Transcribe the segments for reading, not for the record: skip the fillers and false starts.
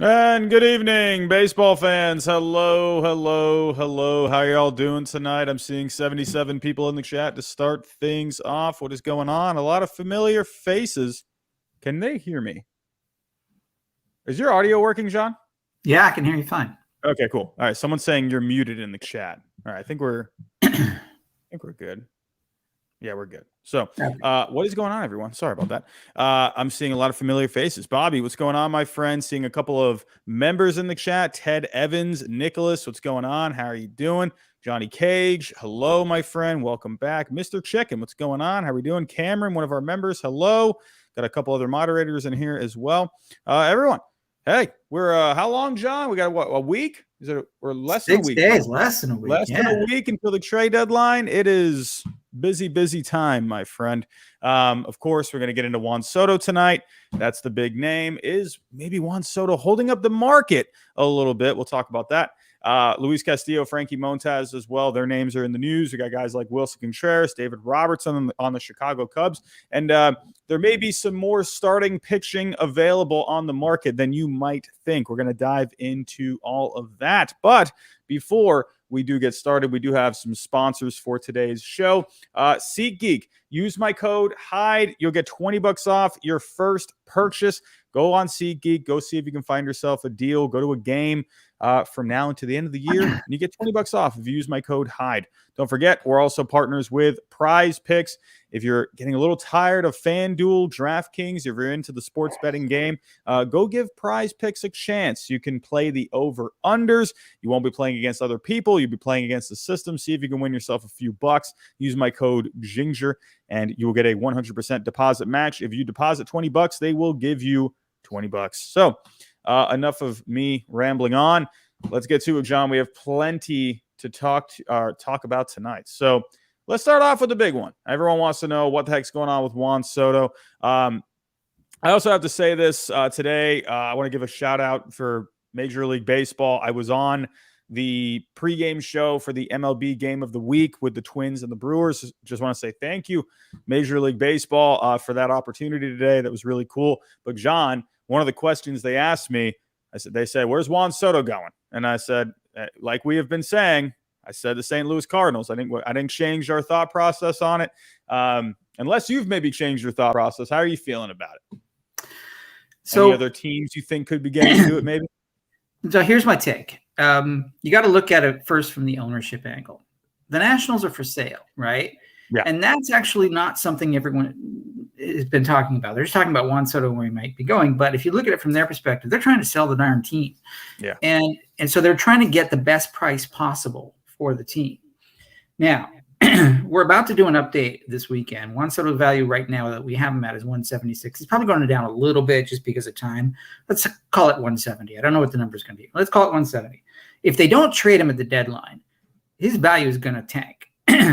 And good evening, baseball fans. Hello, hello, hello. How y'all doing tonight? I'm seeing 77 people in the chat to start things off. What is going on? A lot of familiar faces. Can they hear me? Is your audio working, John? Yeah, I can hear you fine. Okay, cool. All right, someone's saying you're muted in the chat. All right, I think we're good. Yeah, we're good. So what is going on, everyone? Sorry about that. I'm seeing a lot of familiar faces. Bobby, what's going on, my friend? Seeing a couple of members in the chat. Ted Evans, Nicholas, what's going on? How are you doing? Johnny Cage, hello, my friend. Welcome back. Mr. Chicken, what's going on? How are we doing? Cameron, one of our members, hello. Got a couple other moderators in here as well. Everyone, hey, we're how long, John? We got what, a week? Is it or less than a week? 6 days, less than a week. Less than a week until the trade deadline. It is busy time, my friend. Of course, we're going to get into Juan Soto tonight. That's the big name. Is maybe Juan Soto holding up the market a little bit? We'll talk about that. Luis Castillo, Frankie Montas as well. Their names are in the news. We got guys like Willson Contreras, David Robertson on the Chicago Cubs. And there may be some more starting pitching available on the market than you might think. We're going to dive into all of that. But before we do get started, we do have some sponsors for today's show. SeatGeek. Use my code HYDE. You'll get $20 off your first purchase. Go on SeatGeek. Go see if you can find yourself a deal. Go to a game from now until the end of the year, and you get $20 off if you use my code HYDE. Don't forget, we're also partners with Prize Picks. If you're getting a little tired of FanDuel, DraftKings, if you're into the sports betting game, go give Prize Picks a chance. You can play the over-unders. You won't be playing against other people. You'll be playing against the system. See if you can win yourself a few bucks. Use my code GINGER, and you will get a 100% deposit match. If you deposit $20, they will give you $20. So enough of me rambling on. Let's get to it, John. We have plenty to talk about tonight. So let's start off with the big one. Everyone wants to know what the heck's going on with Juan Soto. I also have to say this today. I want to give a shout out for Major League Baseball. I was on the pregame show for the MLB Game of the Week with the Twins and the Brewers. Just want to say thank you, Major League Baseball, for that opportunity today. That was really cool. But John, one of the questions they asked me, they said, where's Juan Soto going? And I said, like we have been saying, I said the St. Louis Cardinals. I didn't change our thought process on it. Unless you've maybe changed your thought process. How are you feeling about it? So, any other teams you think could be getting to it maybe? So here's my take. You got to look at it first from the ownership angle. The Nationals are for sale, right? Yeah. And that's actually not something everyone has been talking about. They're just talking about Juan Soto, where he might be going. But if you look at it from their perspective, they're trying to sell the darn team. Yeah. And so they're trying to get the best price possible for the team. Now, we're about to do an update this weekend. Juan Soto's value right now that we have him at is 176. He's probably going down a little bit just because of time. Let's call it 170. I don't know what the number is going to be. Let's call it 170. If they don't trade him at the deadline, his value is going to tank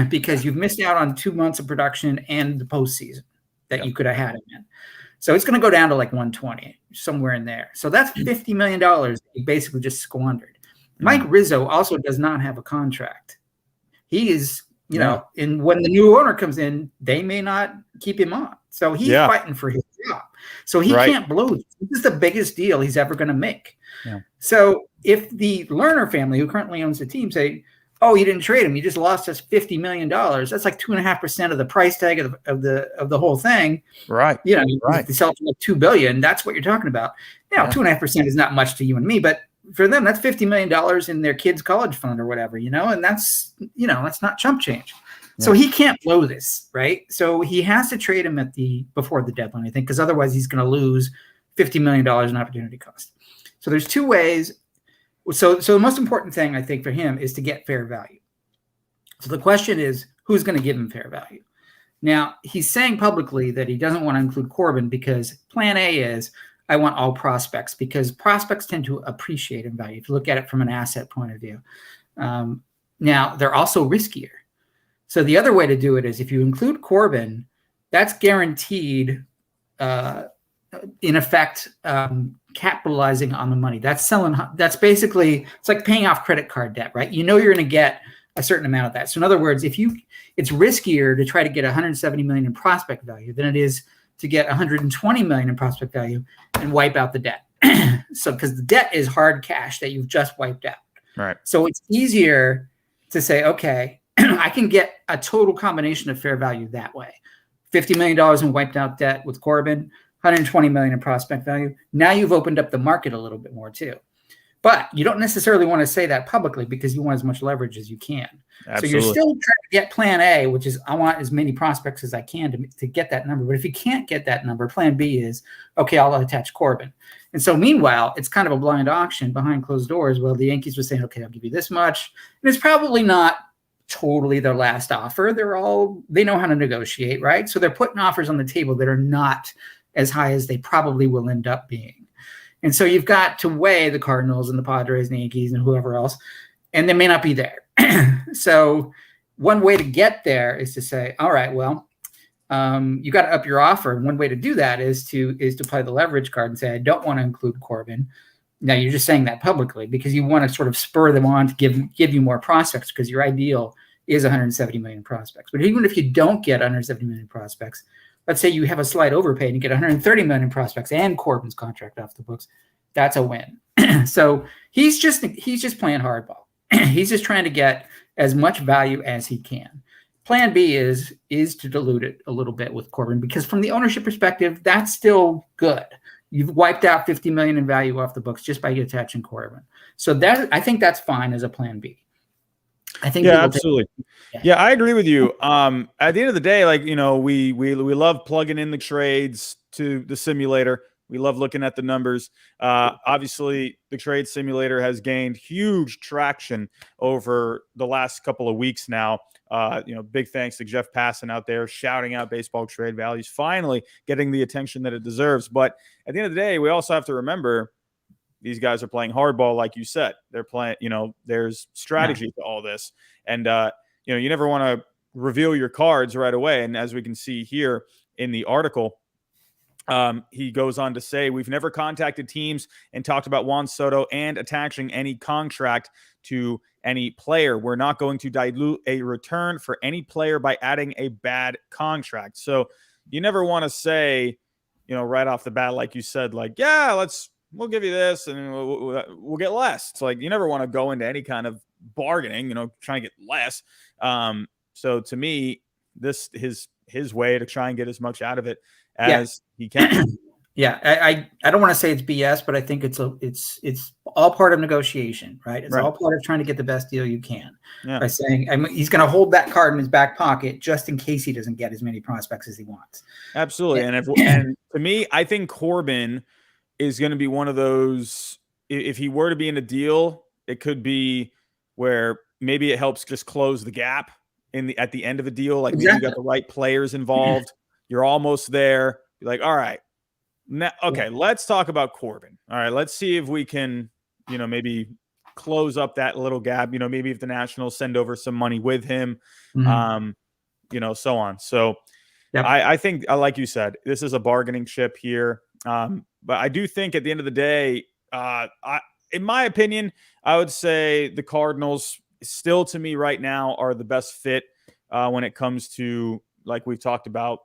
because you've missed out on 2 months of production and the postseason that you could have had him in. So it's going to go down to like 120, somewhere in there. So that's $50 million that he basically just squandered. Mike Rizzo also does not have a contract. He is, and when the new owner comes in, they may not keep him on. So he's fighting for his job. So he can't blow this. This is the biggest deal he's ever going to make. Yeah. So if the Lerner family, who currently owns the team, say, oh, you didn't trade him, you just lost us $50 million. That's like 2.5% of the price tag of the whole thing. Right. If they sell it for like $2 billion, that's what you're talking about. Now, 2.5% is not much to you and me, but for them, that's $50 million in their kids' college fund or whatever, and that's not chump change. Yeah. So he can't blow this, right? So he has to trade him before the deadline, I think, because otherwise he's going to lose $50 million in opportunity cost. So there's two ways. So the most important thing, I think, for him is to get fair value. So the question is, who's going to give him fair value? Now, he's saying publicly that he doesn't want to include Corbin because plan A is, I want all prospects, because prospects tend to appreciate in value if you look at it from an asset point of view. Now, they're also riskier. So the other way to do it is if you include Corbin, that's guaranteed, in effect, capitalizing on the money. That's basically, it's like paying off credit card debt, right? You're going to get a certain amount of that. So in other words, it's riskier to try to get $170 million in prospect value than it is to get $120 million in prospect value and wipe out the debt. So because the debt is hard cash that you've just wiped out. Right. So it's easier to say, okay, I can get a total combination of fair value that way. $50 million in wiped out debt with Corbin, $120 million in prospect value. Now you've opened up the market a little bit more too. But you don't necessarily want to say that publicly because you want as much leverage as you can. Absolutely. So you're still trying to get plan A, which is I want as many prospects as I can to get that number. But if you can't get that number, plan B is, okay, I'll attach Corbin. And so meanwhile, it's kind of a blind auction behind closed doors. Well, the Yankees were saying, okay, I'll give you this much. And it's probably not totally their last offer. They know how to negotiate, right? So they're putting offers on the table that are not as high as they probably will end up being. And so you've got to weigh the Cardinals and the Padres and the Yankees and whoever else, and they may not be there. So one way to get there is to say, all right, well, you got to up your offer. And one way to do that is to play the leverage card and say, I don't want to include Corbin. Now you're just saying that publicly because you want to sort of spur them on to give you more prospects because your ideal is 170 million prospects. But even if you don't get 170 million prospects, let's say you have a slight overpay and you get 130 million prospects and Corbin's contract off the books, that's a win. So he's just playing hardball. He's just trying to get as much value as he can. Plan B is to dilute it a little bit with Corbin because from the ownership perspective, that's still good. You've wiped out 50 million in value off the books just by attaching Corbin. So I think that's fine as a plan B. I think absolutely. Yeah, I agree with you. At the end of the day, like, we love plugging in the trades to the simulator. We love looking at the numbers. Obviously, the trade simulator has gained huge traction over the last couple of weeks now. Big thanks to Jeff Passan out there shouting out baseball trade values, finally getting the attention that it deserves. But at the end of the day, we also have to remember these guys are playing hardball, like you said. They're playing, there's strategy to all this. And, you never want to reveal your cards right away. And as we can see here in the article, he goes on to say, we've never contacted teams and talked about Juan Soto and attaching any contract to any player. We're not going to dilute a return for any player by adding a bad contract. So you never want to say, right off the bat, like you said, like, yeah, we'll give you this and we'll get less. It's like, you never want to go into any kind of bargaining, trying to get less. So to me, this his way to try and get as much out of it as he can. Yeah. I don't want to say it's BS, but I think it's all part of negotiation, right? It's all part of trying to get the best deal you can by saying, he's going to hold that card in his back pocket just in case he doesn't get as many prospects as he wants. Absolutely. Yeah. And to me, I think Corbin is going to be one of those, if he were to be in a deal, it could be where maybe it helps just close the gap at the end of a deal. Like maybe you got the right players involved. You're almost there. You're like, all right, now, okay, let's talk about Corbin. All right, let's see if we can, maybe close up that little gap. Maybe if the Nationals send over some money with him, so on. So I think, like you said, this is a bargaining chip here. But I do think at the end of the day, in my opinion, I would say the Cardinals still to me right now are the best fit when it comes to, like we've talked about,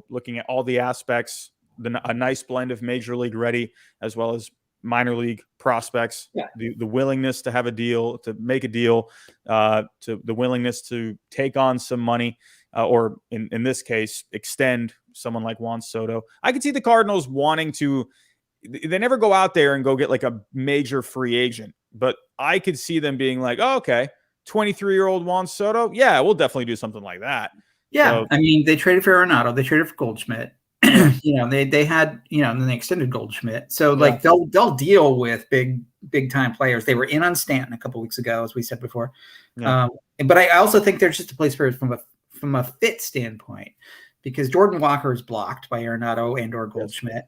looking at all the aspects, a nice blend of major league ready as well as minor league prospects, the willingness to have a deal, to make a deal, to the willingness to take on some money, or in this case, extend someone like Juan Soto. I could see the Cardinals wanting to, they never go out there and go get like a major free agent, but I could see them being like, oh, okay, 23-year-old Juan Soto. Yeah, we'll definitely do something like that. Yeah. So, they traded for Arenado. They traded for Goldschmidt. They had, and then they extended Goldschmidt. So like they'll deal with big time players. They were in on Stanton a couple weeks ago, as we said before. Yeah. But I also think there's just a place for it from a fit standpoint, because Jordan Walker is blocked by Arenado and or Goldschmidt.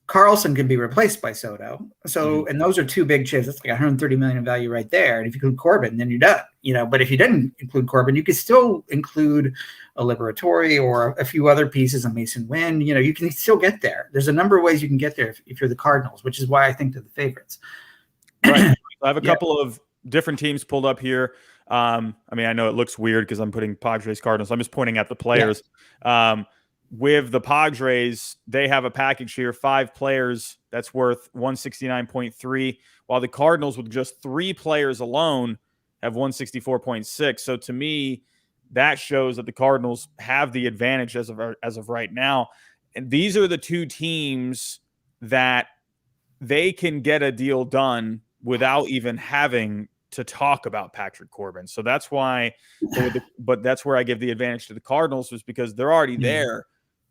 Carlson can be replaced by Soto. So, and those are two big chips. That's like 130 million in value right there. And if you include Corbin, then you're done. But if you didn't include Corbin, you could still include a Liberatore or a few other pieces of Mason Wynn. You can still get there. There's a number of ways you can get there if you're the Cardinals, which is why I think they're the favorites. Right. I have a couple of different teams pulled up here. I know it looks weird because I'm putting Padres Cardinals. I'm just pointing out the players. with the Padres, they have a package here, 5 players that's worth 169.3, while the Cardinals with just 3 players alone have 164.6. So to me, that shows that the Cardinals have the advantage as of right now. And these are the 2 teams that they can get a deal done without even having to talk about Patrick Corbin. So that's why, but that's where I give the advantage to the Cardinals, was because they're already there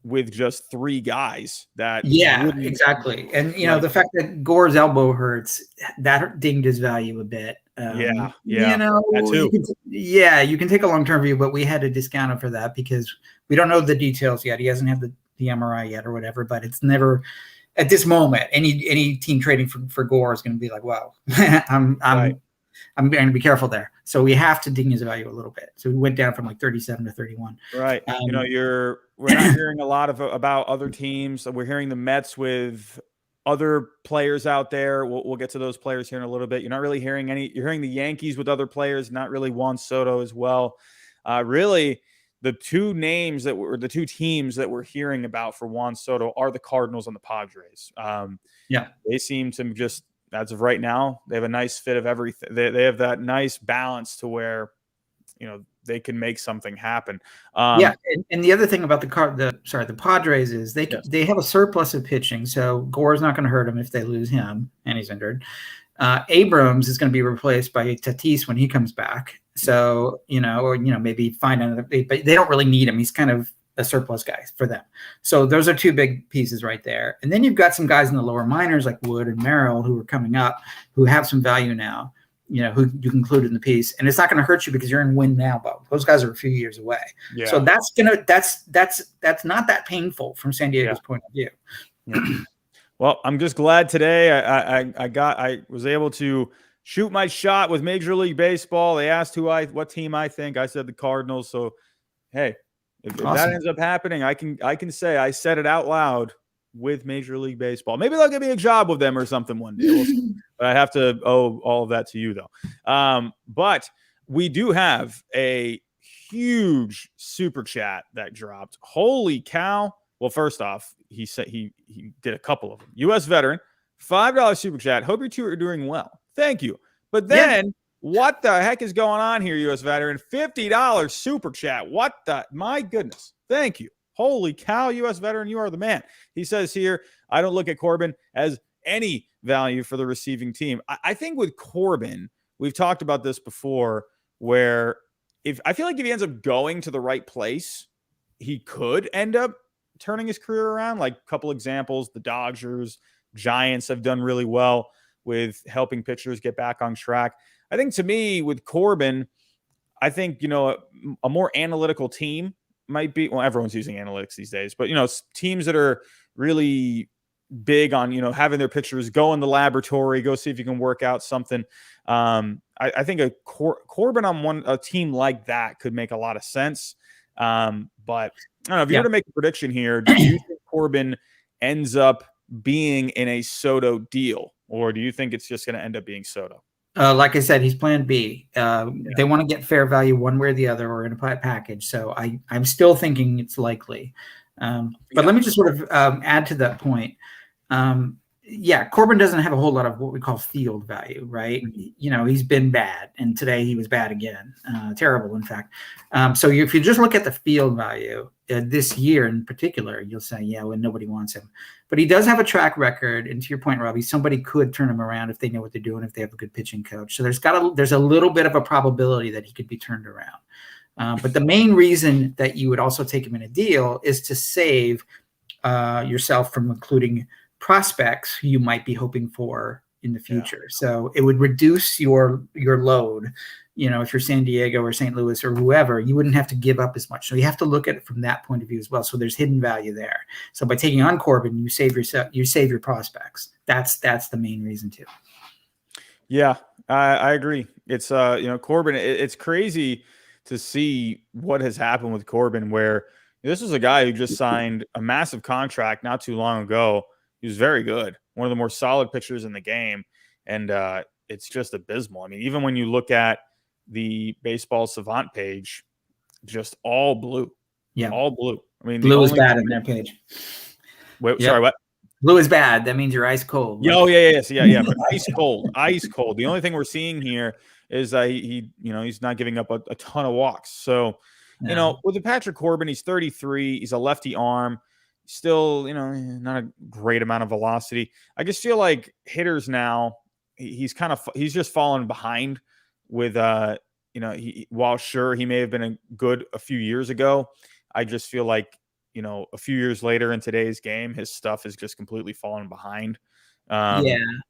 with just 3 guys that. Yeah, exactly. And, the fact that Gore's elbow hurts, that dinged his value a bit. Yeah. That too. You can take a long-term view, but we had to discount him for that because we don't know the details yet. He hasn't had the MRI yet or whatever, but it's never at this moment, any team trading for Gore is going to be like, wow, I'm going to be careful there. So we have to ding his value a little bit. So we went down from like 37 to 31. Right. We're not hearing a lot about other teams. We're hearing the Mets with other players out there. We'll get to those players here in a little bit. You're not really hearing you're hearing the Yankees with other players, not really Juan Soto as well. Really, the 2 teams that we're hearing about for Juan Soto are the Cardinals and the Padres. They seem to just, as of right now, they have a nice fit of everything. They have that nice balance to where, they can make something happen. And the other thing about the Padres is they have a surplus of pitching, so Gore's not going to hurt them if they lose him and he's injured. Abrams is going to be replaced by Tatis when he comes back. So, maybe find another, but they don't really need him. He's kind of a surplus guy for them. So those are 2 big pieces right there. And then you've got some guys in the lower minors like Wood and Merrill who are coming up, who have some value now, who you can include in the piece. And it's not going to hurt you because you're in win now mode. Those guys are a few years away. Yeah. So that's not that painful from San Diego's point of view. Yeah. Well, I'm just glad today I was able to shoot my shot with Major League Baseball. They asked what team I think. I said the Cardinals. So, hey, if that ends up happening, I can say I said it out loud with Major League Baseball. Maybe they'll give me a job with them or something one day. We'll see. But I have to owe all of that to you, though. But we do have a huge super chat that dropped. Holy cow. Well, first off, he said he did a couple of them. U.S. veteran, $5 super chat. Hope you 2 are doing well. Thank you. But then, what the heck is going on here, U.S. veteran? $50 super chat. My goodness. Thank you. Holy cow, U.S. veteran, you are the man. He says here, I don't look at Corbin as any value for the receiving team. I think with Corbin, we've talked about this before, where I feel like if he ends up going to the right place, he could end up turning his career around. Like a couple examples, the Dodgers, Giants have done really well with helping pitchers get back on track. I think to me with Corbin, I think, a more analytical team might be, well, everyone's using analytics these days, but, teams that are really big on, having their pitchers go in the laboratory, go see if you can work out something. I think a Corbin on a team like that could make a lot of sense. But I don't know, if you were to make a prediction here, do you think Corbin ends up being in a Soto deal, or do you think it's just going to end up being Soto? Like I said, he's plan B. They want to get fair value one way or the other, or in a package. So I'm still thinking it's likely. But let me just sort of add to that point. Corbin doesn't have a whole lot of what we call field value, right? Mm-hmm. He's been bad, and today he was bad again, terrible, in fact. So if you just look at the field value this year in particular, you'll say, well, nobody wants him. But he does have a track record, and to your point, Robbie, somebody could turn him around if they know what they're doing, if they have a good pitching coach. So there's a little bit of a probability that he could be turned around. But the main reason that you would also take him in a deal is to save yourself from including prospects you might be hoping for in the future. So it would reduce your load. If you're San Diego or St. Louis or whoever, you wouldn't have to give up as much. So you have to look at it from that point of view as well. So there's hidden value there. So by taking on Corbin, you save your prospects. That's the main reason too. Yeah, I agree. It's Corbin. It's crazy to see what has happened with Corbin, where this is a guy who just signed a massive contract not too long ago. He was very good, one of the more solid pitchers in the game, and it's just abysmal. I mean, even when you look at the Baseball Savant page, just all blue. Yeah, all blue. I mean, blue is bad in their page. Wait, sorry, what? Blue is bad. That means you're ice cold. Oh, yeah. But ice cold. The only thing we're seeing here is he's not giving up a ton of walks. So, with the Patrick Corbin, he's 33. He's a lefty arm. Still, not a great amount of velocity. I just feel like hitters now, he's just fallen behind with, while sure he may have been good a few years ago, I just feel like, a few years later in today's game, his stuff is just completely fallen behind. I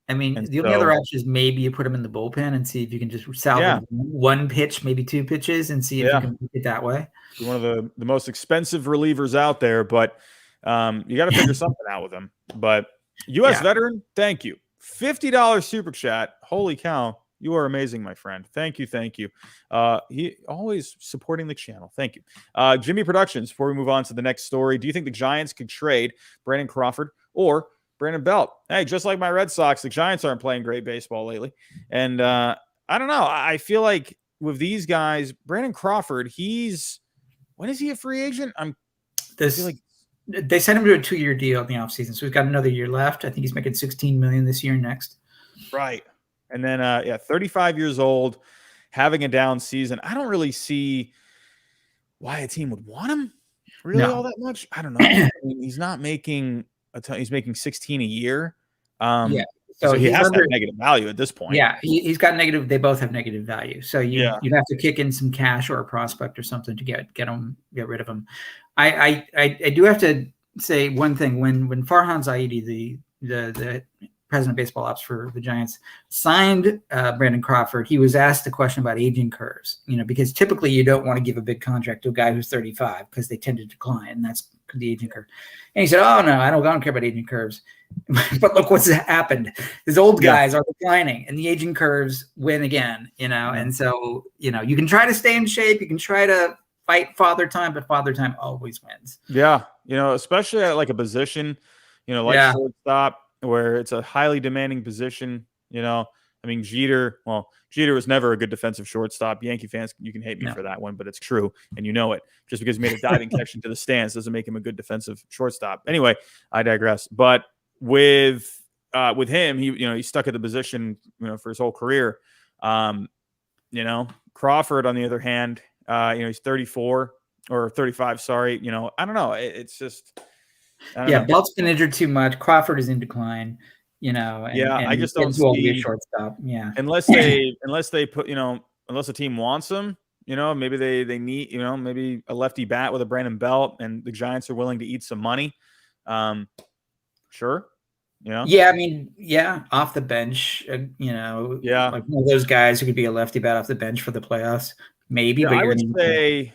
mean, the only other option is maybe you put him in the bullpen and see if you can just salvage one pitch, maybe two pitches, and see if you can make it that way. One of the most expensive relievers out there, but you got to figure something out with him. But U.S. veteran, thank you. $50 super chat. Holy cow. You are amazing, my friend. Thank you. He always supporting the channel. Thank you. Jimmy Productions, before we move on to the next story, do you think the Giants could trade Brandon Crawford or Brandon Belt? Hey, just like my Red Sox, the Giants aren't playing great baseball lately. And I don't know. I feel like with these guys, Brandon Crawford, when is he a free agent? They sent him to a 2-year deal in the offseason, so he's got another year left. I think he's making $16 million this year next. Right. And then, 35 years old, having a down season. I don't really see why a team would want him all that much. I don't know. I mean, he's not making he's making 16 a year. So he has to have negative value at this point. Yeah, he's got negative. They both have negative value. So you have to kick in some cash or a prospect or something to get rid of him. I do have to say one thing. When Farhan Zaidi, the president of baseball ops for the Giants, signed Brandon Crawford, he was asked a question about aging curves, because typically you don't want to give a big contract to a guy who's 35 because they tend to decline, and that's the aging curve. And he said, "Oh no, I don't care about aging curves." But look what's happened. His old guys are declining and the aging curves win again, and so, you can try to stay in shape. You can try to fight father time, but father time always wins. Yeah. Especially at like a position, shortstop, where it's a highly demanding position. I mean, Jeter was never a good defensive shortstop. Yankee fans, you can hate me for that one, but it's true. And it. Just because he made a diving catch into the stands doesn't make him a good defensive shortstop. Anyway, I digress. But with him, he stuck at the position, for his whole career. Crawford, on the other hand, he's 34 or 35. Sorry. I don't know. It's just, Belt's been injured too much. Crawford is in decline. I just don't see a shortstop. Yeah. Unless they put, unless a team wants him, maybe they need, maybe a lefty bat with a Brandon Belt, and the Giants are willing to eat some money. Sure. Yeah, I mean, off the bench, like one of those guys who could be a lefty bat off the bench for the playoffs, maybe. Yeah, I would say,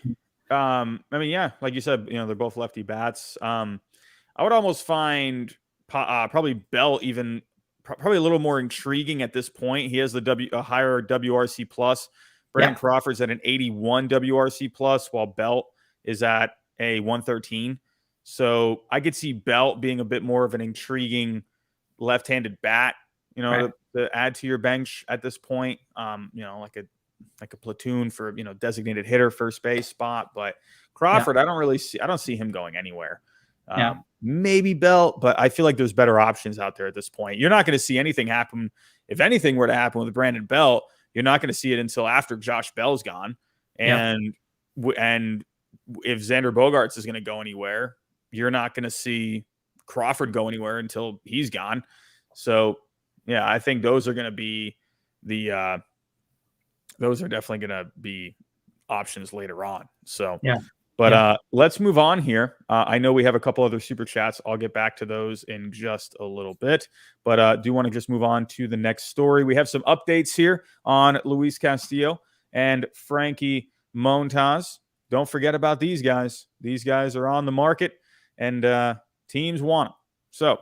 like you said, they're both lefty bats. I would almost find probably Bell probably a little more intriguing at this point. He has a higher WRC plus. Brandon Crawford's at an 81 WRC plus, while Belt is at a 113. So I could see Belt being a bit more of an intriguing left-handed bat, to add to your bench at this point. Like a platoon for, designated hitter, first base spot. But Crawford, I don't see him going anywhere. Maybe Belt, but I feel like there's better options out there at this point. You're not going to see anything happen. If anything were to happen with Brandon Belt, you're not going to see it until after Josh Bell's gone. And if Xander Bogaerts is going to go anywhere, you're not going to see Crawford go anywhere until he's gone. So, I think those are going to be those are definitely going to be options later on. So, But let's move on here. I know we have a couple other super chats. I'll get back to those in just a little bit. But do want to just move on to the next story. We have some updates here on Luis Castillo and Frankie Montas. Don't forget about these guys. These guys are on the market, and teams want them. So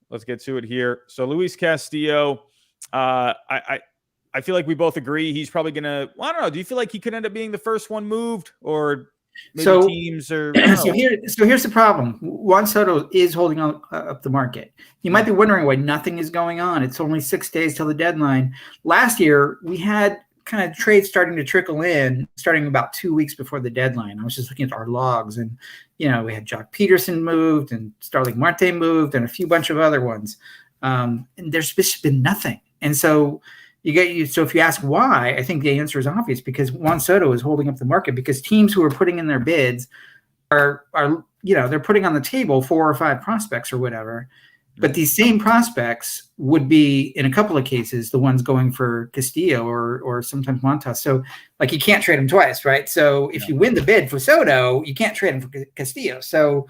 let's get to it here. So Luis Castillo, I feel like we both agree he's probably going to – I don't know. Do you feel like he could end up being the first one moved, or – maybe teams are. So here's the problem. Juan Soto is holding up the market. You might be wondering why nothing is going on. It's only 6 days till the deadline. Last year, we had kind of trades starting to trickle in, starting about 2 weeks before the deadline. I was just looking at our logs, and we had Jock Peterson moved, and Starling Marte moved, and a bunch of other ones. And there's just been nothing. And so so if you ask why, I think the answer is obvious, because Juan Soto is holding up the market, because teams who are putting in their bids are they're putting on the table 4 or 5 prospects or whatever. But these same prospects would be, in a couple of cases, the ones going for Castillo or sometimes Montas. So, like, you can't trade them twice, right? So if you win the bid for Soto, you can't trade him for Castillo. So,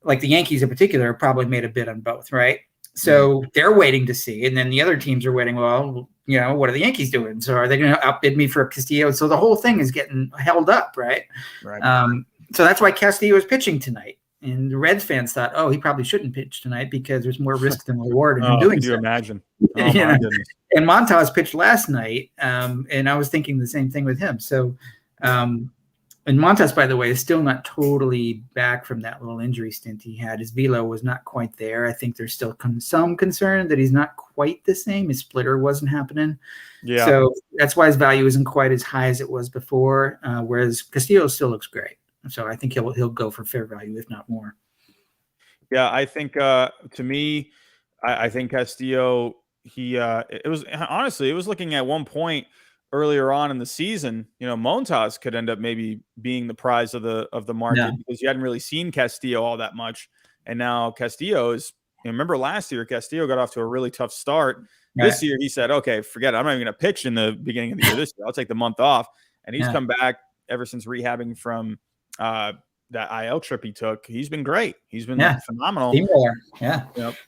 like, the Yankees in particular probably made a bid on both, right? So they're waiting to see. And then the other teams are waiting, well, what are the Yankees doing? So are they going to outbid me for Castillo? So the whole thing is getting held up, right? Right. So that's why Castillo is pitching tonight. And the Reds fans thought, he probably shouldn't pitch tonight because there's more risk than reward in doing so. Could you imagine? Oh, my goodness. And Montas pitched last night, and I was thinking the same thing with him. So, and Montas, by the way, is still not totally back from that little injury stint he had. His velo was not quite there. I think there's still some concern that he's not quite the same. His splitter wasn't happening. Yeah. So that's why his value isn't quite as high as it was before, whereas Castillo still looks great. So I think he'll go for fair value, if not more. Yeah, I think to me, I think Castillo, it was looking at one point earlier on in the season, Montas could end up maybe being the prize of the market because you hadn't really seen Castillo all that much. And now Castillo is, remember last year, Castillo got off to a really tough start. Right. This year he said, okay, forget it. I'm not even going to pitch in the beginning of the year this year. I'll take the month off. And he's come back ever since rehabbing from that IL trip he took. He's been great. He's been phenomenal.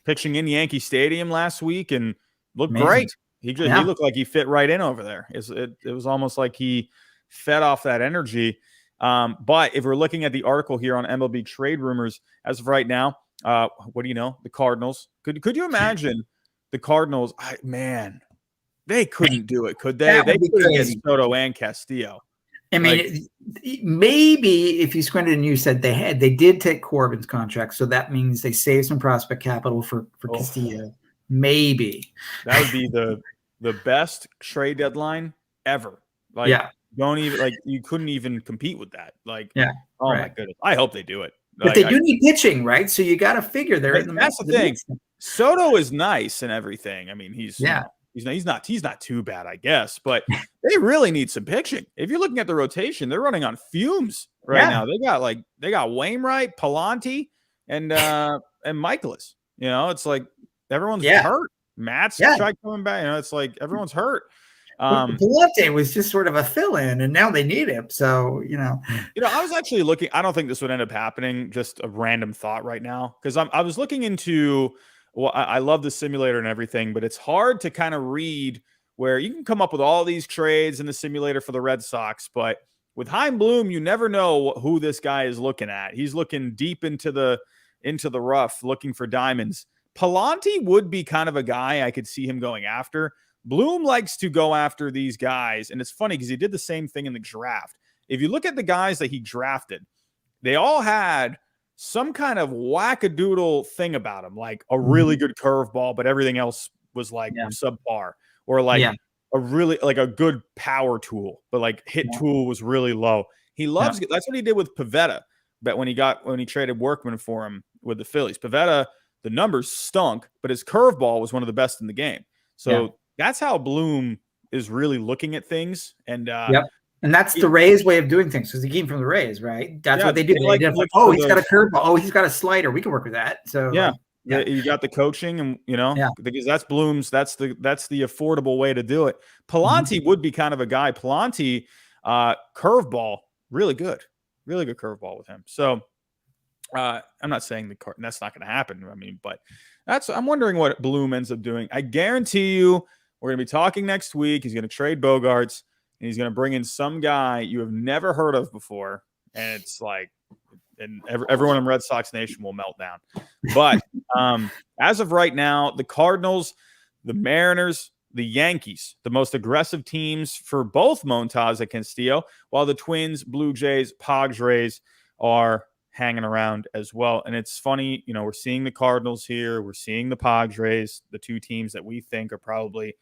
Pitching in Yankee Stadium last week and looked great. He looked like he fit right in over there. It was almost like he fed off that energy. But if we're looking at the article here on MLB Trade Rumors, as of right now, what do you know? The Cardinals. Could you imagine the Cardinals? They couldn't do it, could they? They couldn't get Soto and Castillo. I mean, maybe if you squinted and you said they did take Corbin's contract, so that means they saved some prospect capital for Castillo. Maybe that would be the best trade deadline ever. Don't even you couldn't even compete with that. My goodness, I hope they do it. But they do need pitching, right? So you got to figure they're in the. That's the thing. Soto is nice and everything. I mean, he's not too bad, I guess, but they really need some pitching. If you're looking at the rotation, they're running on fumes right now. They got Wainwright, Palante, and Michaelis. It's like everyone's hurt. Matt's tried coming back. It's like everyone's hurt. Palante was just sort of a fill-in, and now they need him. So I was actually looking. I don't think this would end up happening. Just a random thought right now, because I was looking into. Well, I love the simulator and everything, but it's hard to kind of read where you can come up with all these trades in the simulator for the Red Sox. But with Chaim Bloom, you never know who this guy is looking at. He's looking deep into the rough, looking for diamonds. Palante would be kind of a guy I could see him going after. Bloom likes to go after these guys. And it's funny because he did the same thing in the draft. If you look at the guys that he drafted, they all had some kind of wackadoodle thing about him, like a really good curveball, but everything else was subpar, or a really a good power tool, but hit tool was really low. He loves it. That's what he did with Pivetta. But when he traded Workman for him with the Phillies, Pivetta, the numbers stunk, but his curveball was one of the best in the game. So that's how Bloom is really looking at things. And and that's the Rays' way of doing things, because he came from the Rays, right? That's what they do. He's got a curveball. Oh, he's got a slider. We can work with that. So you got the coaching, and because that's Bloom's. That's the affordable way to do it. Palante would be kind of a guy. Palante, curveball, really good curveball with him. So I'm not saying that's not going to happen. I mean, but I'm wondering what Bloom ends up doing. I guarantee you, we're going to be talking next week. He's going to trade Bogarts. And he's going to bring in some guy you have never heard of before. And it's everyone in Red Sox Nation will melt down. But as of right now, the Cardinals, the Mariners, the Yankees, the most aggressive teams for both Montas and Castillo, while the Twins, Blue Jays, Padres are hanging around as well. And it's funny, we're seeing the Cardinals here. We're seeing the Padres, the two teams that we think are probably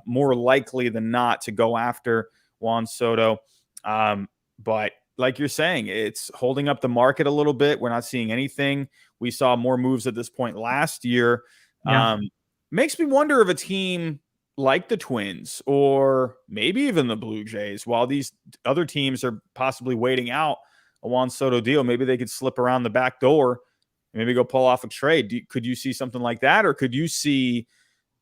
more likely than not to go after Juan Soto. But like you're saying, it's holding up the market a little bit. We're not seeing anything. We saw more moves at this point last year. Yeah. Makes me wonder if a team like the Twins or maybe even the Blue Jays, while these other teams are possibly waiting out a Juan Soto deal, maybe they could slip around the back door, maybe go pull off a trade. Could you see something like that? Or could you see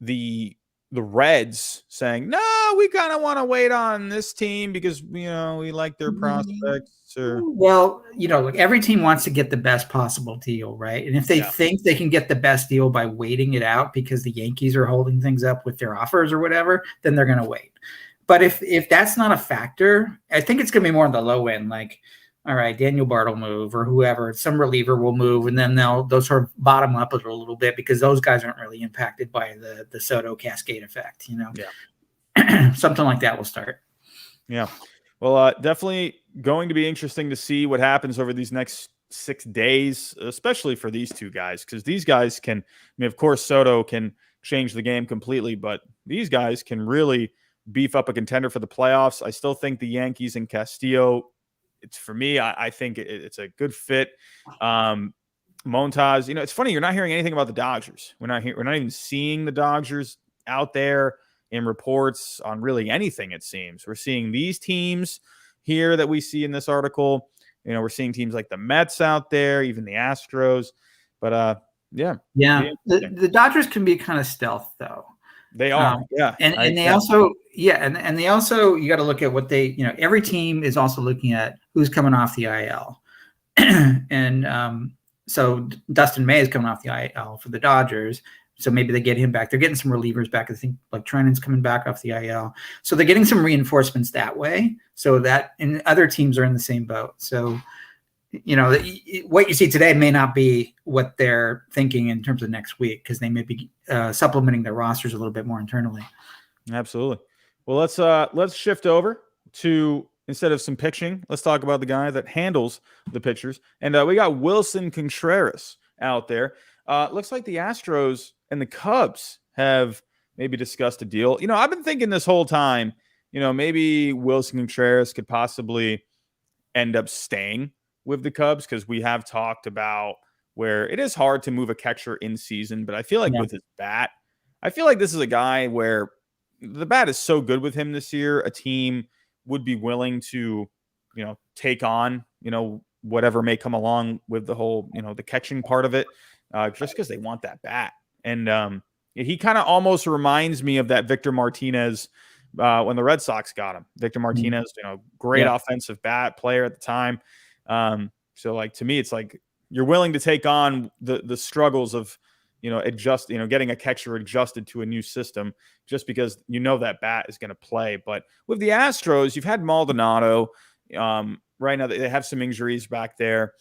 the Reds saying, no, we kind of want to wait on this team because, we like their prospects? Or... Well, look, every team wants to get the best possible deal, right? And if they think they can get the best deal by waiting it out because the Yankees are holding things up with their offers or whatever, then they're going to wait. But if that's not a factor, I think it's going to be more on the low end, like, all right, Daniel Bart will move or whoever, some reliever will move, and then they'll sort of bottom up a little bit because those guys aren't really impacted by the Soto cascade effect, Yeah. Something like that will start. Yeah. Well, definitely going to be interesting to see what happens over these next 6 days, especially for these two guys, because these guys can, of course, Soto can change the game completely, but these guys can really beef up a contender for the playoffs. I still think the Yankees and Castillo, for me, I think it's a good fit. Montas, it's funny, you're not hearing anything about the Dodgers. We're not even seeing the Dodgers out there in reports on really anything, it seems. We're seeing these teams here that we see in this article. We're seeing teams like the Mets out there, even the Astros. But, yeah. Yeah. The Dodgers can be kind of stealth, though. They are, yeah. And they also, and they also, you got to look at what they, every team is also looking at who's coming off the IL. And so Dustin May is coming off the IL for the Dodgers. So maybe they get him back. They're getting some relievers back. I think like Trennan's coming back off the IL. So they're getting some reinforcements that way. So that, and other teams are in the same boat. So, what you see today may not be what they're thinking in terms of next week, because they may be supplementing their rosters a little bit more internally. Absolutely. Well, let's shift over to, instead of some pitching, let's talk about the guy that handles the pitchers. And we got Willson Contreras out there. Looks like the Astros and the Cubs have maybe discussed a deal. I've been thinking this whole time, maybe Willson Contreras could possibly end up staying with the Cubs, because we have talked about where it is hard to move a catcher in season, but I feel like with his bat, I feel like this is a guy where the bat is so good with him this year, a team would be willing to, take on, whatever may come along with the whole, the catching part of it, just because they want that bat. And he kind of almost reminds me of that Victor Martinez when the Red Sox got him. Victor Martinez, great offensive bat player at the time. So like, to me, it's like you're willing to take on the struggles of, getting a catcher adjusted to a new system just because that bat is going to play. But with the Astros, you've had Maldonado. Right now they have some injuries back there.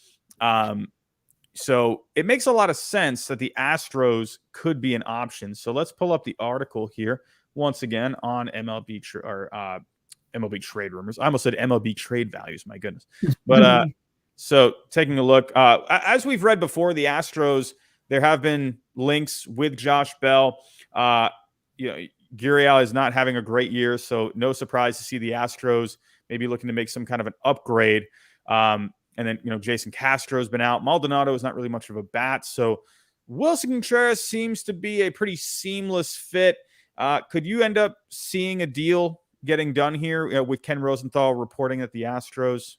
So it makes a lot of sense that the Astros could be an option. So let's pull up the article here once again on MLB trade rumors. I almost said MLB trade values. My goodness. But so taking a look, as we've read before, the Astros, there have been links with Josh Bell. Gurriel is not having a great year, so no surprise to see the Astros maybe looking to make some kind of an upgrade. And then, Jason Castro's been out. Maldonado is not really much of a bat. So Willson Contreras seems to be a pretty seamless fit. Could you end up seeing a deal getting done here with Ken Rosenthal reporting that the Astros,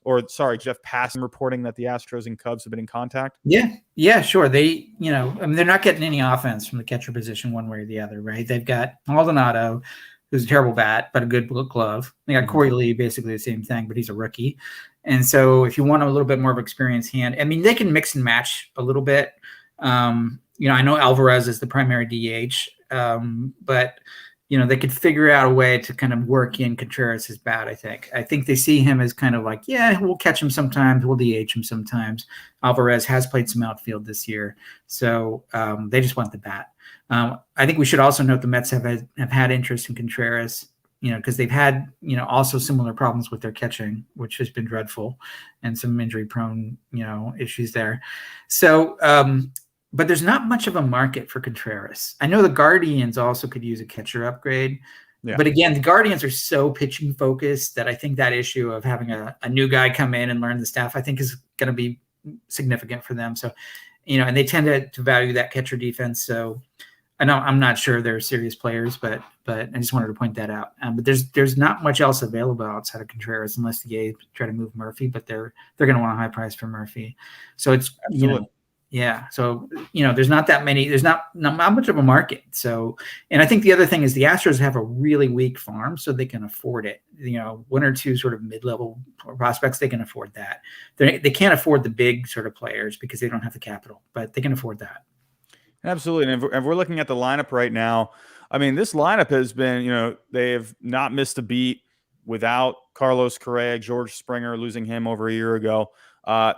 Jeff Passan reporting that the Astros and Cubs have been in contact? Yeah, sure. They, they're not getting any offense from the catcher position one way or the other, right? They've got Maldonado, who's a terrible bat, but a good glove. They got Corey Lee, basically the same thing, but he's a rookie. And so if you want a little bit more of experienced hand, they can mix and match a little bit. I know Alvarez is the primary DH, but they could figure out a way to kind of work in Contreras' bat, I think. I think they see him as kind of like, we'll catch him sometimes, we'll DH him sometimes. Alvarez has played some outfield this year, so they just want the bat. I think we should also note the Mets have had interest in Contreras, because they've had, also similar problems with their catching, which has been dreadful, and some injury-prone, issues there. So, but there's not much of a market for Contreras. I know the Guardians also could use a catcher upgrade. Yeah. But again, the Guardians are so pitching focused that I think that issue of having a new guy come in and learn the staff, I think is going to be significant for them. So, and they tend to value that catcher defense. So I know I'm not sure they're serious players, but I just wanted to point that out. But there's not much else available outside of Contreras unless the A's try to move Murphy, but they're going to want a high price for Murphy. So it's, yeah. So, there's not that many, there's not much of a market. So, and I think the other thing is the Astros have a really weak farm, so they can afford it. One or two sort of mid-level prospects, they can afford that. They can't afford the big sort of players because they don't have the capital, but they can afford that. Absolutely. And if we're looking at the lineup right now, I mean, this lineup has been, they have not missed a beat without Carlos Correa, George Springer, losing him over a year ago.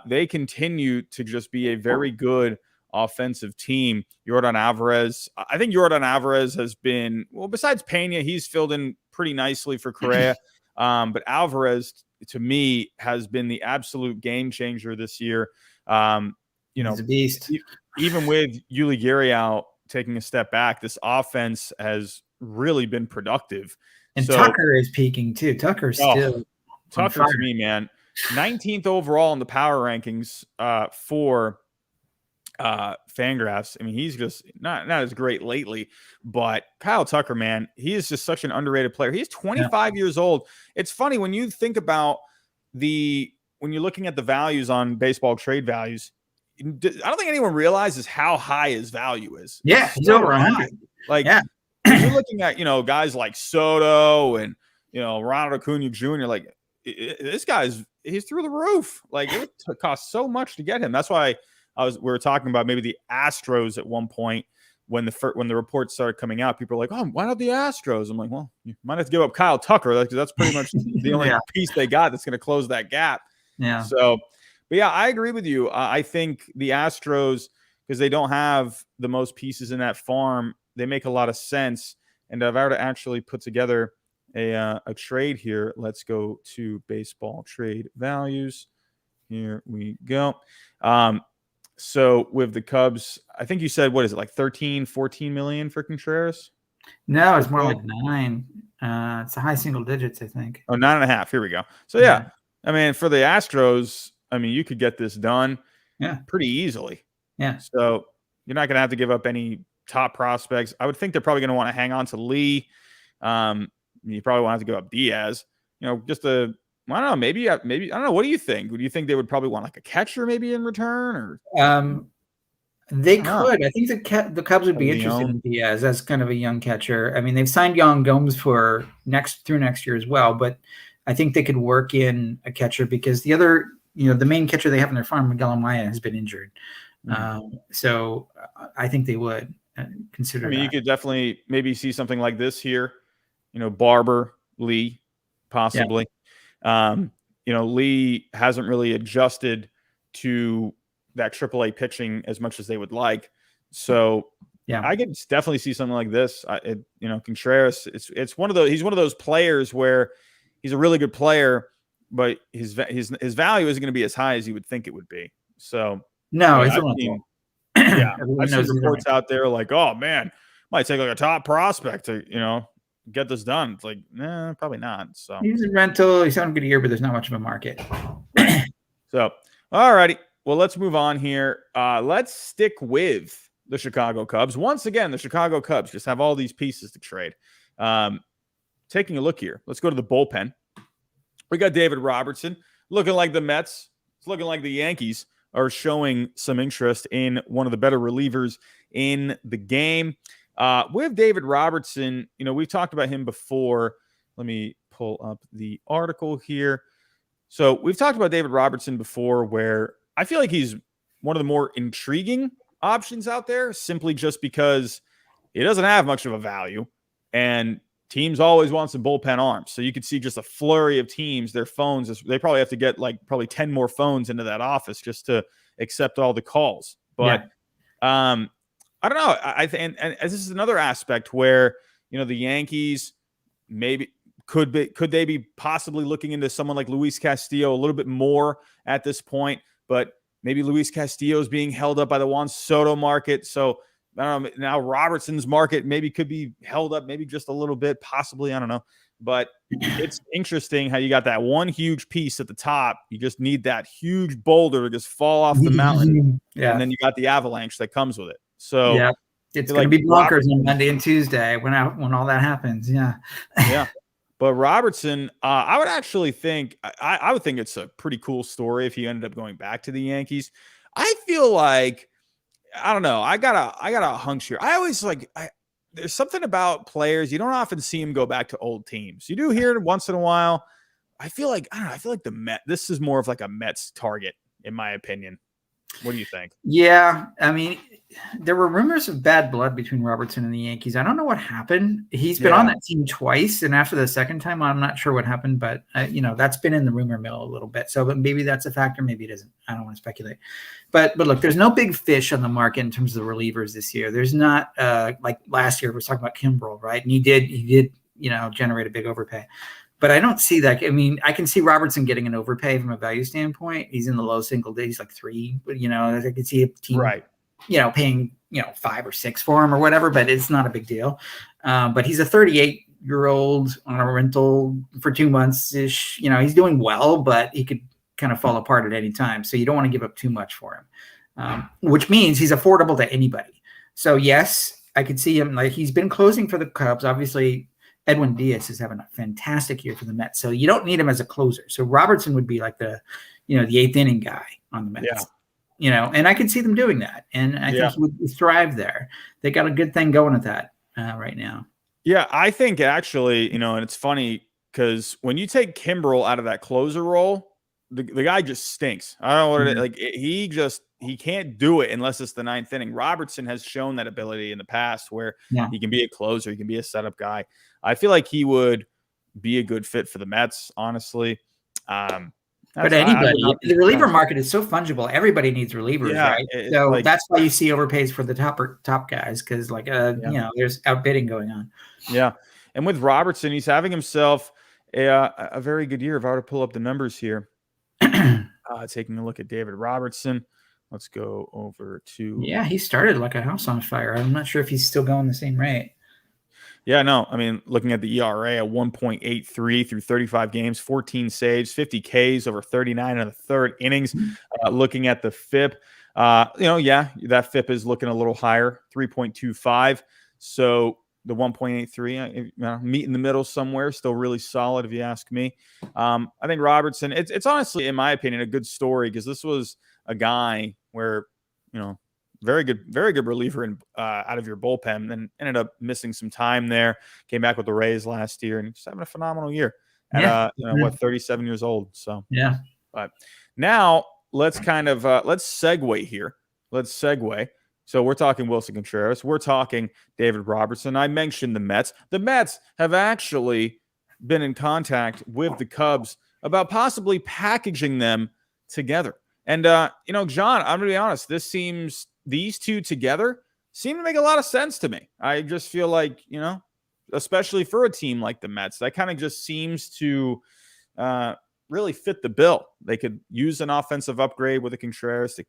They continue to just be a very good offensive team. Yordan Alvarez, I think Yordan Alvarez has been, well, besides Pena, he's filled in pretty nicely for Correa. But Alvarez, to me, has been the absolute game changer this year. He's a beast. Even with Yuli Gurriel taking a step back, this offense has really been productive. And Tucker is peaking too. Tucker's still Tucker to me, man. 19th overall in the power rankings for Fangraphs. I mean, he's just not as great lately, but Kyle Tucker, man, he is just such an underrated player. He's 25 years old. It's funny when you think about when you're looking at the values on baseball trade values, I don't think anyone realizes how high his value is. Yeah, he's over 100. Like, you're looking at, guys like Soto and, Ronald Acuna Jr., like, this he's through the roof. Like, it cost so much to get him. That's why we were talking about maybe the Astros at one point when the reports started coming out. People were like, "Oh, why not the Astros?" I'm like, "Well, you might have to give up Kyle Tucker because that's pretty much the only piece they got that's going to close that gap." Yeah. So, but yeah, I agree with you. I think the Astros, because they don't have the most pieces in that farm, they make a lot of sense. And if I were to actually put together a trade here, let's go to baseball trade values. Here we go. So with the Cubs, I think you said, what is it, like 13, 14 million for Contreras? No, it's more like 9. It's a high single digits, I think. Oh, 9.5. Here we go. So yeah. I mean, for the Astros, I mean, you could get this done pretty easily. Yeah. So you're not going to have to give up any top prospects. I would think they're probably going to want to hang on to Lee. You probably won't have to give up Diaz. Just I don't know. Maybe I don't know. What do you think? Would you think they would probably want like a catcher maybe in return, or? They could. I think the Cubs would be interested in Diaz as kind of a young catcher. I mean, they've signed Young Gomes for through next year as well, but I think they could work in a catcher because the other, the main catcher they have in their farm, Miguel Amaya, has been injured. So I think they would consider. I mean, that. You could definitely maybe see something like this here. Barber, Lee, possibly. Lee hasn't really adjusted to that AAA pitching as much as they would like. So I could definitely see something like this. Contreras, it's one of those, he's one of those players where he's a really good player, but his value isn't going to be as high as you would think it would be. So no, I've seen reports out there like, oh man, might take like a top prospect to, get this done. It's like, nah, probably not. So he's a rental. He's having a good year, but there's not much of a market. So, all righty. Well, let's move on here. Let's stick with the Chicago Cubs. Once again, the Chicago Cubs just have all these pieces to trade. Taking a look here. Let's go to the bullpen. We got David Robertson looking like the Mets. It's looking like the Yankees are showing some interest in one of the better relievers in the game. With David Robertson, we've talked about him before. Let me pull up the article here. So we've talked about David Robertson before, where I feel like he's one of the more intriguing options out there, simply just because he doesn't have much of a value, and teams always want some bullpen arms. So you could see just a flurry of teams, their phones, they probably have to get like probably 10 more phones into that office just to accept all the calls. But I don't know. I think, and this is another aspect where, the Yankees maybe could they be possibly looking into someone like Luis Castillo a little bit more at this point, but Maybe Luis Castillo is being held up by the Juan Soto market. So I don't know, now Robertson's market maybe could be held up, maybe just a little bit, possibly. I don't know. But it's interesting how you got that one huge piece at the top. You just need that huge boulder to just fall off the mountain. Yeah. And then you got the avalanche that comes with it. So yeah, it's going to be bonkers on Monday and Tuesday when all that happens. Yeah. Yeah. But Robertson, I would actually think I would think it's a pretty cool story if he ended up going back to the Yankees. I feel like, I don't know. I got a hunch here. I always there's something about players. You don't often see them go back to old teams. You do hear it once in a while. I feel like the Mets, this is more of like a Mets target, in my opinion. What do you think? Yeah. I mean, there were rumors of bad blood between Robertson and the Yankees. I don't know what happened. He's been on that team twice, and after the second time, I'm not sure what happened, but that's been in the rumor mill a little bit. So maybe that's a factor. Maybe it isn't. I don't want to speculate. But look, there's no big fish on the market in terms of the relievers this year. There's not like last year we were talking about Kimbrel, right? And he did generate a big overpay. But I don't see that. I mean, I can see Robertson getting an overpay from a value standpoint. He's in the low single digits, like 3. But I can see a team, paying 5 or 6 for him or whatever. But it's not a big deal. But he's a 38-year-old on a rental for 2 months ish. He's doing well, but he could kind of fall apart at any time. So you don't want to give up too much for him, which means he's affordable to anybody. So yes, I could see him. Like, he's been closing for the Cubs, obviously. Edwin Diaz is having a fantastic year for the Mets, so you don't need him as a closer. So Robertson would be like the 8th inning guy on the Mets, and I could see them doing that, and I think he would thrive there. They got a good thing going with that right now. Yeah, I think actually, and it's funny because when you take Kimbrel out of that closer role, the guy just stinks. I don't know what it is. Like he can't do it unless it's the 9th inning. Robertson has shown that ability in the past where he can be a closer, he can be a setup guy. I feel like he would be a good fit for the Mets, honestly. But anybody, the reliever market is so fungible. Everybody needs relievers, right? So that's why you see overpays for the top guys because, there's outbidding going on. Yeah, and with Robertson, he's having himself a very good year. If I were to pull up the numbers here, taking a look at David Robertson. Let's go over to. Yeah, he started like a house on fire. I'm not sure if he's still going the same rate. Yeah, no. I mean, looking at the ERA at 1.83 through 35 games, 14 saves, 50 Ks over 39 in the third innings. Looking at the FIP, that FIP is looking a little higher, 3.25. So the 1.83, meet in the middle somewhere, still really solid if you ask me. I think Robertson, it's honestly, in my opinion, a good story because this was a guy where, very good reliever out of your bullpen, then ended up missing some time there, came back with the Rays last year, and just having a phenomenal year at 37 years old. So but now let's kind of let's segue here. So we're talking Willson Contreras. We're talking David Robertson. I mentioned the Mets. The Mets have actually been in contact with the Cubs about possibly packaging them together. And, John, I'm going to be honest, these two together seem to make a lot of sense to me. I just feel like, especially for a team like the Mets, that kind of just seems to really fit the bill. They could use an offensive upgrade with a Contreras. They,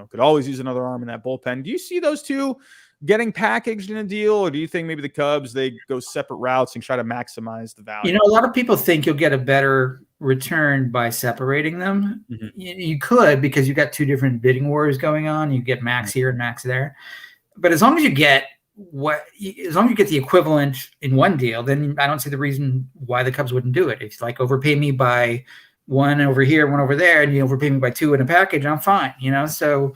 could always use another arm in that bullpen. Do you see those two getting packaged in a deal, or do you think maybe the Cubs, they go separate routes and try to maximize the value? A lot of people think you'll get a better return by separating them. Mm-hmm. You could, because you got two different bidding wars going on. You get max here and max there. But as long as you get the equivalent in one deal, then I don't see the reason why the Cubs wouldn't do it. If you overpay me by one over here, one over there, and you overpay me by 2 in a package, I'm fine. So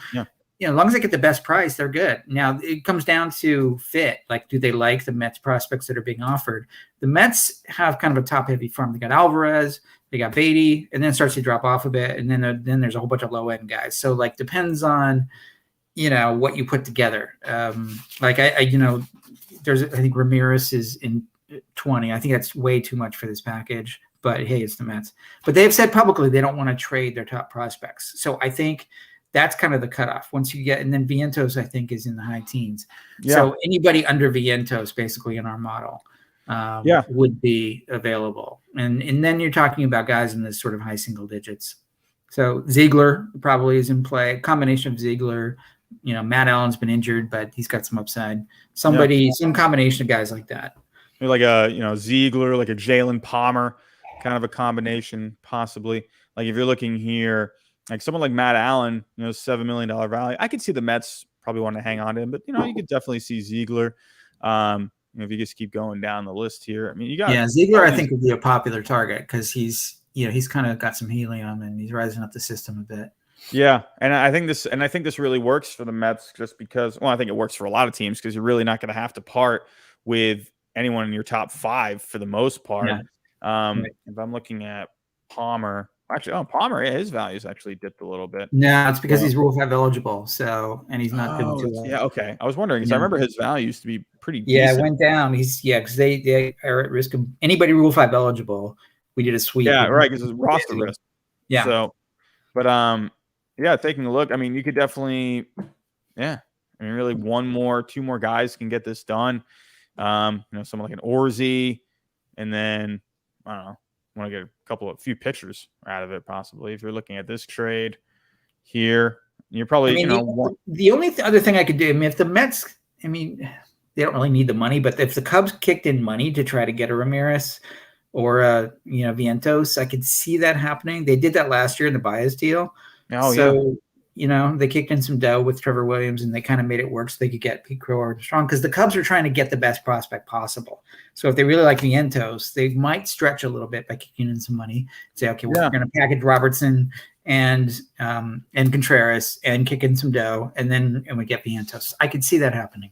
as long as they get the best price, they're good. Now it comes down to fit. Like, do they like the Mets prospects that are being offered? The Mets have kind of a top-heavy farm. They got Alvarez, they got Beatty, and then it starts to drop off a bit, and then there's a whole bunch of low-end guys. So depends on what you put together. I think Ramirez is in 20. I think that's way too much for this package. But hey, it's the Mets. But they have said publicly they don't want to trade their top prospects. So I think that's kind of the cutoff. Once you get, and then Vientos, I think, is in the high teens. Yeah. So anybody under Vientos, basically in our model, would be available. And then you're talking about guys in this sort of high single digits. So Ziegler probably is in play. Combination of Ziegler, Matt Allen's been injured, but he's got some upside. Some combination of guys like that. Like a Ziegler, like a Jalen Palmer, kind of a combination, possibly. Like if you're looking here, like someone like Matt Allen, $7 million value. I could see the Mets probably want to hang on to him, but you could definitely see Ziegler. If you just keep going down the list here, I mean, you got Ziegler. I think would be a popular target because he's kind of got some helium and he's rising up the system a bit. Yeah, and I think this really works for the Mets just because. Well, I think it works for a lot of teams because you're really not going to have to part with anyone in your top 5 for the most part. Yeah. If I'm looking at Palmer. Actually, Palmer, his value's actually dipped a little bit. No, it's because he's Rule 5 eligible, and he's not doing too well. Yeah, okay. I was wondering because I remember his value used to be pretty decent. Yeah, it went down. Because they are at risk of anybody Rule 5 eligible. We did a sweep. Yeah, right, because it's roster risk. Yeah. So, but taking a look, I mean, you could definitely, really 2 more guys can get this done. Someone like an Orzi, and then I don't know. Want to get a few pictures out of it, possibly. If you're looking at this trade here, you're probably, the only other thing I could do, if the Mets, they don't really need the money, but if the Cubs kicked in money to try to get a Ramirez or Vientos, I could see that happening. They did that last year in the Baez deal. They kicked in some dough with Trevor Williams and they kind of made it work so they could get Pete Crow strong because the Cubs are trying to get the best prospect possible. So if they really like Vientos, they might stretch a little bit by kicking in some money. Say, okay, we're going to package Robertson and Contreras and kick in some dough and we get Vientos. I could see that happening.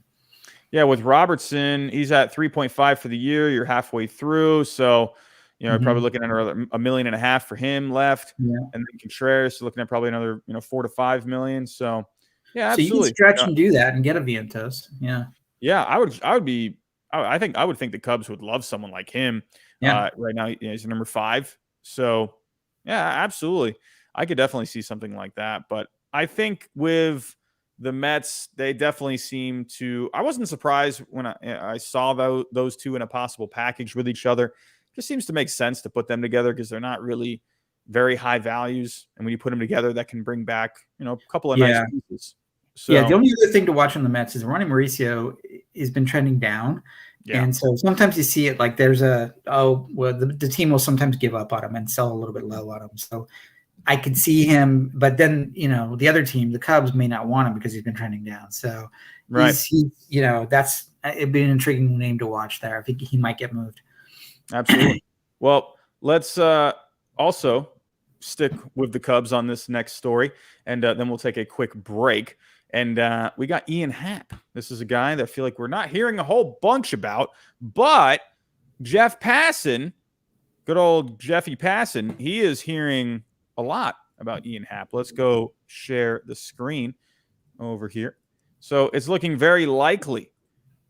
Yeah, with Robertson, he's at 3.5 for the year. You're halfway through, so probably looking at another $1.5 million for him left, and then Contreras looking at probably another $4 to $5 million. So absolutely. So you can stretch and do that and get a Vientos. Yeah, I would think the Cubs would love someone like him. Right now, he's number 5. So absolutely, I could definitely see something like that. But I think with the Mets, they definitely seem to. I wasn't surprised when I saw those two in a possible package with each other. Just seems to make sense to put them together because they're not really very high values. And when you put them together, that can bring back, a couple of nice pieces. So, the only other thing to watch on the Mets is Ronnie Mauricio has been trending down. Yeah. And so sometimes you see it like there's the team will sometimes give up on him and sell a little bit low on him. So I could see him, but then, the other team, the Cubs, may not want him because he's been trending down. So that's it'd be an intriguing name to watch there. I think he might get moved. Absolutely. Well, let's also stick with the Cubs on this next story, and then we'll take a quick break. And we got Ian Happ. This is a guy that I feel like we're not hearing a whole bunch about, but Jeff Passan, good old Jeffy Passan, he is hearing a lot about Ian Happ. Let's go share the screen over here. So it's looking very likely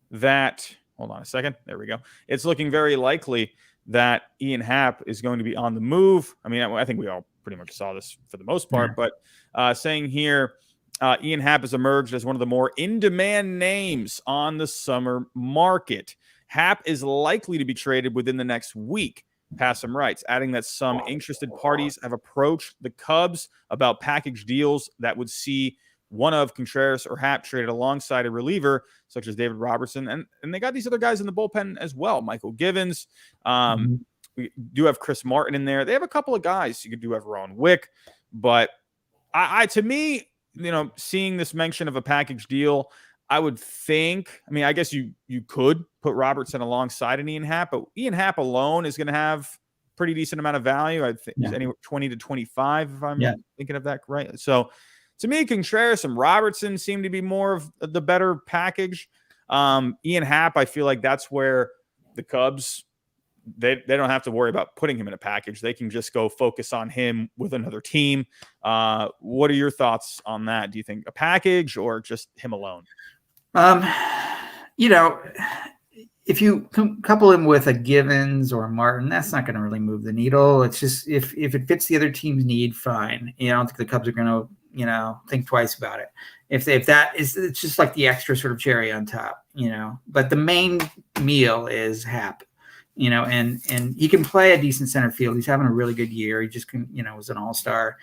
that hold on a second. There we go. It's looking very likely that Ian Happ is going to be on the move. I think we all pretty much saw this for the most part, but saying here, Ian Happ has emerged as one of the more in-demand names on the summer market. Happ is likely to be traded within the next week, Passam writes, adding that some interested parties have approached the Cubs about package deals that would see one of Contreras or Happ traded alongside a reliever such as David Robertson. And they got these other guys in the bullpen as well. Michael Givens. We do have Chris Martin in there. They have a couple of guys. You could do have Ron Wick. But to me, seeing this mention of a package deal, I would think, I guess you could put Robertson alongside an Ian Happ, but Ian Happ alone is going to have pretty decent amount of value. I think it's anywhere 20 to 25, if I'm thinking of that right. So to me, Contreras and Robertson seem to be more of the better package. Ian Happ, I feel like that's where the Cubs, they don't have to worry about putting him in a package. They can just go focus on him with another team. What are your thoughts on that? Do you think a package or just him alone? If you couple him with a Givens or a Martin, that's not going to really move the needle. It's just if it fits the other team's need, fine. I don't think the Cubs are going to think twice about it. If that is, it's just like the extra sort of cherry on top, but the main meal is Happ, and he can play a decent center field. He's having a really good year. He just was an all-star.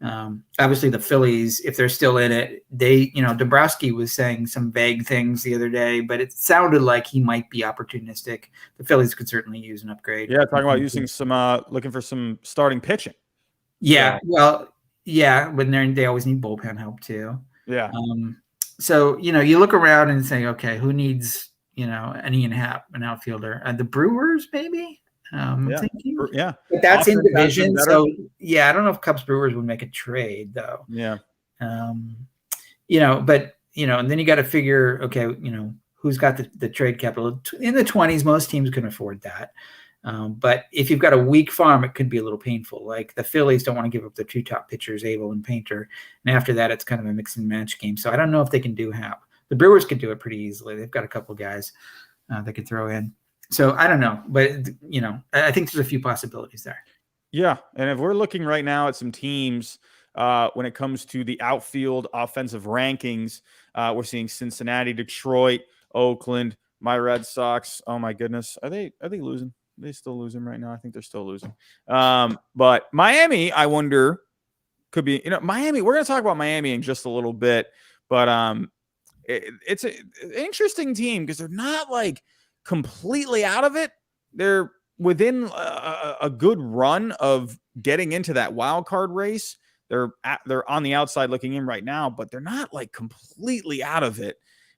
Obviously, the Phillies, if they're still in it, Dombrowski was saying some vague things the other day, but it sounded like he might be opportunistic. The Phillies could certainly use an upgrade. Yeah, talking about using some, looking for some starting pitching. Yeah, well, yeah, but they always need bullpen help too. Yeah. So you look around and say, okay, who needs an Ian Happ, an outfielder? The Brewers, maybe. Thinking. Yeah, but that's in division. So yeah, I don't know if Cubs Brewers would make a trade though. Yeah. And then you got to figure, okay, who's got the trade capital in the 20s? Most teams can afford that. But if you've got a weak farm, it could be a little painful. Like the Phillies don't want to give up their two top pitchers, Abel and Painter. And after that, it's kind of a mix and match game. So I don't know if they can do Happ. The Brewers could do it pretty easily. They've got a couple guys they could throw in. So I don't know. But, I think there's a few possibilities there. Yeah. And if we're looking right now at some teams when it comes to the outfield offensive rankings, we're seeing Cincinnati, Detroit, Oakland, my Red Sox. Oh, my goodness. Are they losing? Are they still losing right now? I think they're still losing. But Miami, I wonder, could be, Miami. We're going to talk about Miami in just a little bit. But it's an interesting team because they're not like completely out of it. They're within a good run of getting into that wild card race. They're on the outside looking in right now, but they're not like completely out of it.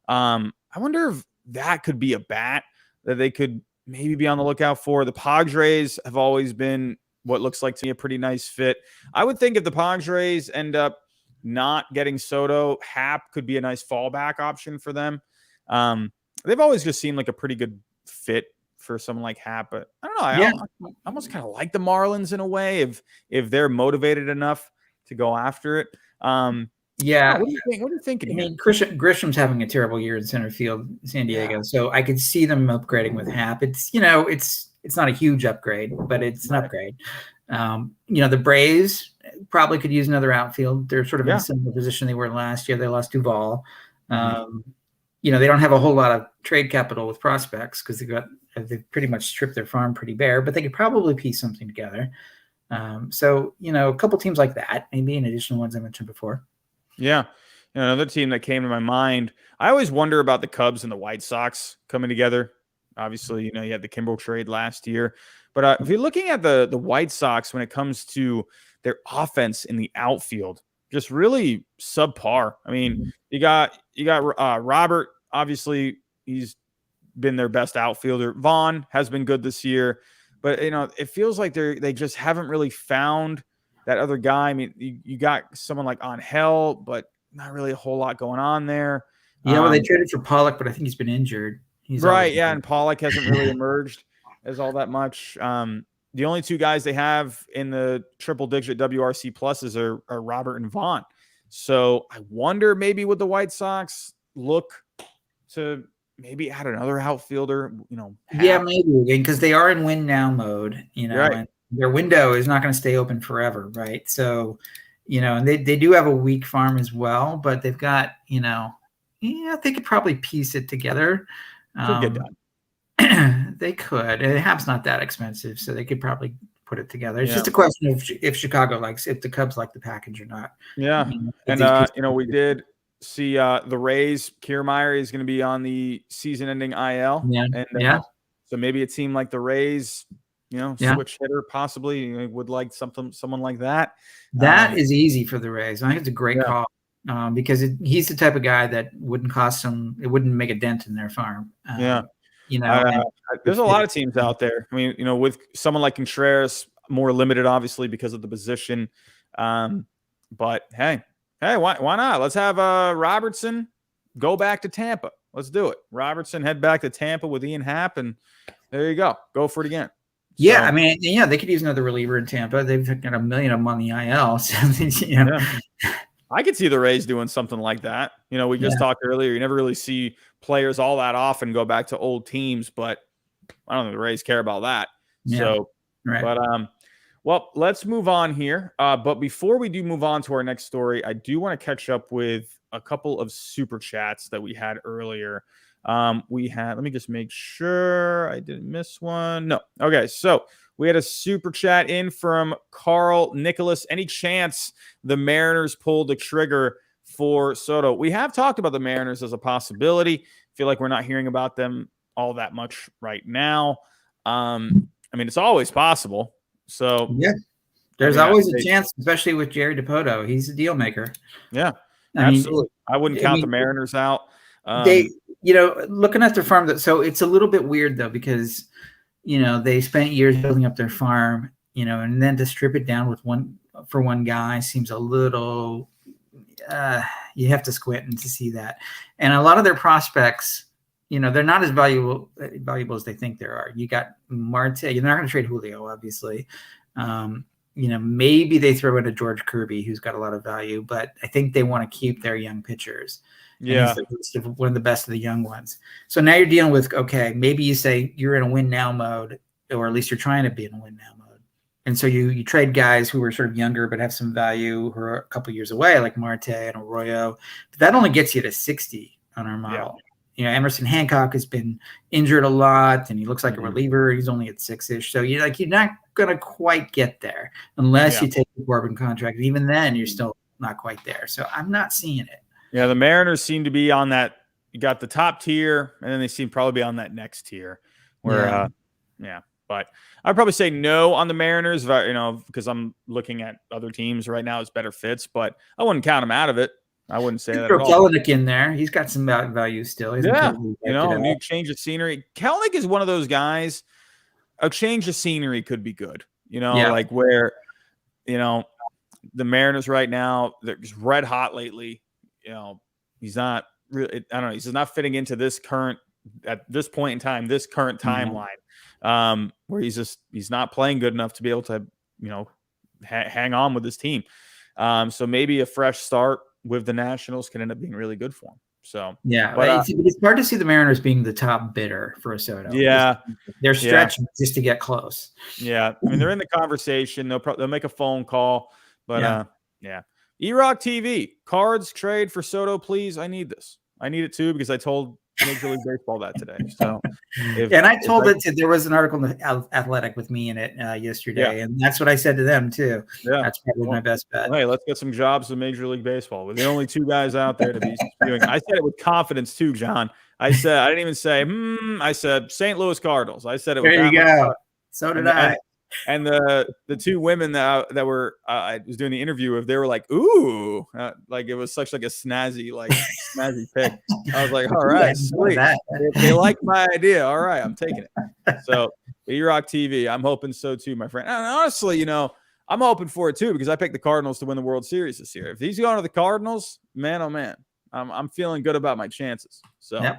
I wonder if that could be a bat that they could maybe be on the lookout for. The Padres have always been what looks like to me a pretty nice fit. I would think if the Padres end up not getting Soto, Happ could be a nice fallback option for them. They've always just seemed like a pretty good fit for someone like Happ, but I don't know. I almost kind of like the Marlins in a way if they're motivated enough to go after it. Yeah. What are you thinking? I mean, Grisham's having a terrible year in center field, San Diego. So I could see them upgrading with Happ. It's not a huge upgrade, but it's an upgrade. The Braves probably could use another outfield. They're sort of in a similar position they were last year. They lost Duvall. They don't have a whole lot of trade capital with prospects because they've pretty much stripped their farm pretty bare, but they could probably piece something together. A couple teams like that, maybe in addition to the ones I mentioned before. Yeah. Another team that came to my mind, I always wonder about the Cubs and the White Sox coming together. Obviously, you had the Kimbrel trade last year. But if you're looking at the White Sox when it comes to their offense in the outfield, just really subpar. I mean, you got Robert, obviously, he's been their best outfielder. Vaughn has been good this year. But, it feels like they just haven't really found that other guy. I mean, you got someone like Angel, but not really a whole lot going on there. They traded for Pollock, but I think he's been injured. Right, yeah, and Pollock hasn't really emerged as all that much. The only two guys they have in the triple-digit WRC pluses are Robert and Vaughn. So I wonder maybe would the White Sox look to maybe add another outfielder, Yeah, maybe, because they are in win now mode, right. And their window is not going to stay open forever, right? So, and they do have a weak farm as well, but they've got, they could probably piece it together. Could get done. They could. And Happ's not that expensive, so they could probably put it together. It's just a question of if Chicago if the Cubs like the package or not. Yeah, and we did see the Rays. Kiermaier is going to be on the season-ending IL. Yeah, so maybe a team like the Rays, switch hitter possibly would like someone like that. That is easy for the Rays. I think it's a great call. Because he's the type of guy that wouldn't cost them. It wouldn't make a dent in their farm. There's a lot of teams out there. I mean, with someone like Contreras, more limited, obviously, because of the position. But hey, why not? Let's have Robertson go back to Tampa. Let's do it. Robertson head back to Tampa with Ian Happ, and there you go. Go for it again. Yeah, I mean, they could use another reliever in Tampa. They've got a million of them on the IL. So, I could see the Rays doing something like that. We just talked earlier. You never really see players all that often go back to old teams, but I don't think the Rays care about that. Yeah. So, right. But well, let's move on here. But before we do move on to our next story, I do want to catch up with a couple of super chats that we had earlier. Let me just make sure I didn't miss one. No. Okay. So we had a super chat in from Carl Nicholas. Any chance the Mariners pulled the trigger for Soto? We have talked about the Mariners as a possibility. Feel like we're not hearing about them all that much right now. I mean, it's always possible. So yeah, there's always a chance, especially with Jerry DiPoto. He's a deal maker. Yeah, absolutely. I wouldn't count the Mariners out. Looking at their farm, so it's a little bit weird though, because they spent years building up their farm, and then to strip it down with one guy seems a little. You have to squint to see that, and a lot of their prospects, they're not as valuable as they think there are. You got Marte. You're not going to trade Julio, obviously. Maybe they throw in a George Kirby, who's got a lot of value, but I think they want to keep their young pitchers. Yeah, he's one of the best of the young ones. So now you're dealing with, okay, maybe you say you're in a win now mode, or at least you're trying to be in a win now mode. And so you trade guys who are sort of younger but have some value, who are a couple years away, like Marte and Arroyo. But that only gets you to 60 on our model. Yeah. Emerson Hancock has been injured a lot, and he looks like a reliever. He's only at 6-ish. So you're not going to quite get there unless you take the Corbin contract. And even then, you're still not quite there. So I'm not seeing it. Yeah, the Mariners seem to be on that. You got the top tier, and then they seem probably be on that next tier. Where, but I'd probably say no on the Mariners, because I'm looking at other teams right now as better fits. But I wouldn't count them out of it. I wouldn't say that at all. Kelenic in there, he's got some value still. New change of scenery. Kelenic is one of those guys. A change of scenery could be good. Like where, the Mariners right now, they're just red hot lately. He's not really, I don't know. He's just not fitting into at this point in time, this current timeline, where he's not playing good enough to be able to, hang on with his team. So maybe a fresh start with the Nationals can end up being really good for him. So, it's hard to see the Mariners being the top bidder for a Soto. Yeah. They're stretching just to get close. Yeah. I mean, they're in the conversation. They'll make a phone call, but E-Rock TV, Cards trade for Soto, please. I need this. I need it too, because I told Major League Baseball that today. So, and I told there was an article in the Athletic with me in it yesterday, and that's what I said to them too. Yeah, that's probably my best bet. Hey, let's get some jobs in Major League Baseball. We're the only two guys out there to be spewing. I said it with confidence too, John. I didn't even say, I said St. Louis Cardinals. I said it with confidence. There you go. So did I. And the two women that were I was doing the interview with, they were like, "Ooh," like it was such like a snazzy pick. I was like, "All right, sweet." They like my idea. All right, I'm taking it. So E-Rock TV, I'm hoping so too, my friend. And honestly, I'm hoping for it too, because I picked the Cardinals to win the World Series this year. If he's going to the Cardinals, man, oh man, I'm feeling good about my chances. So,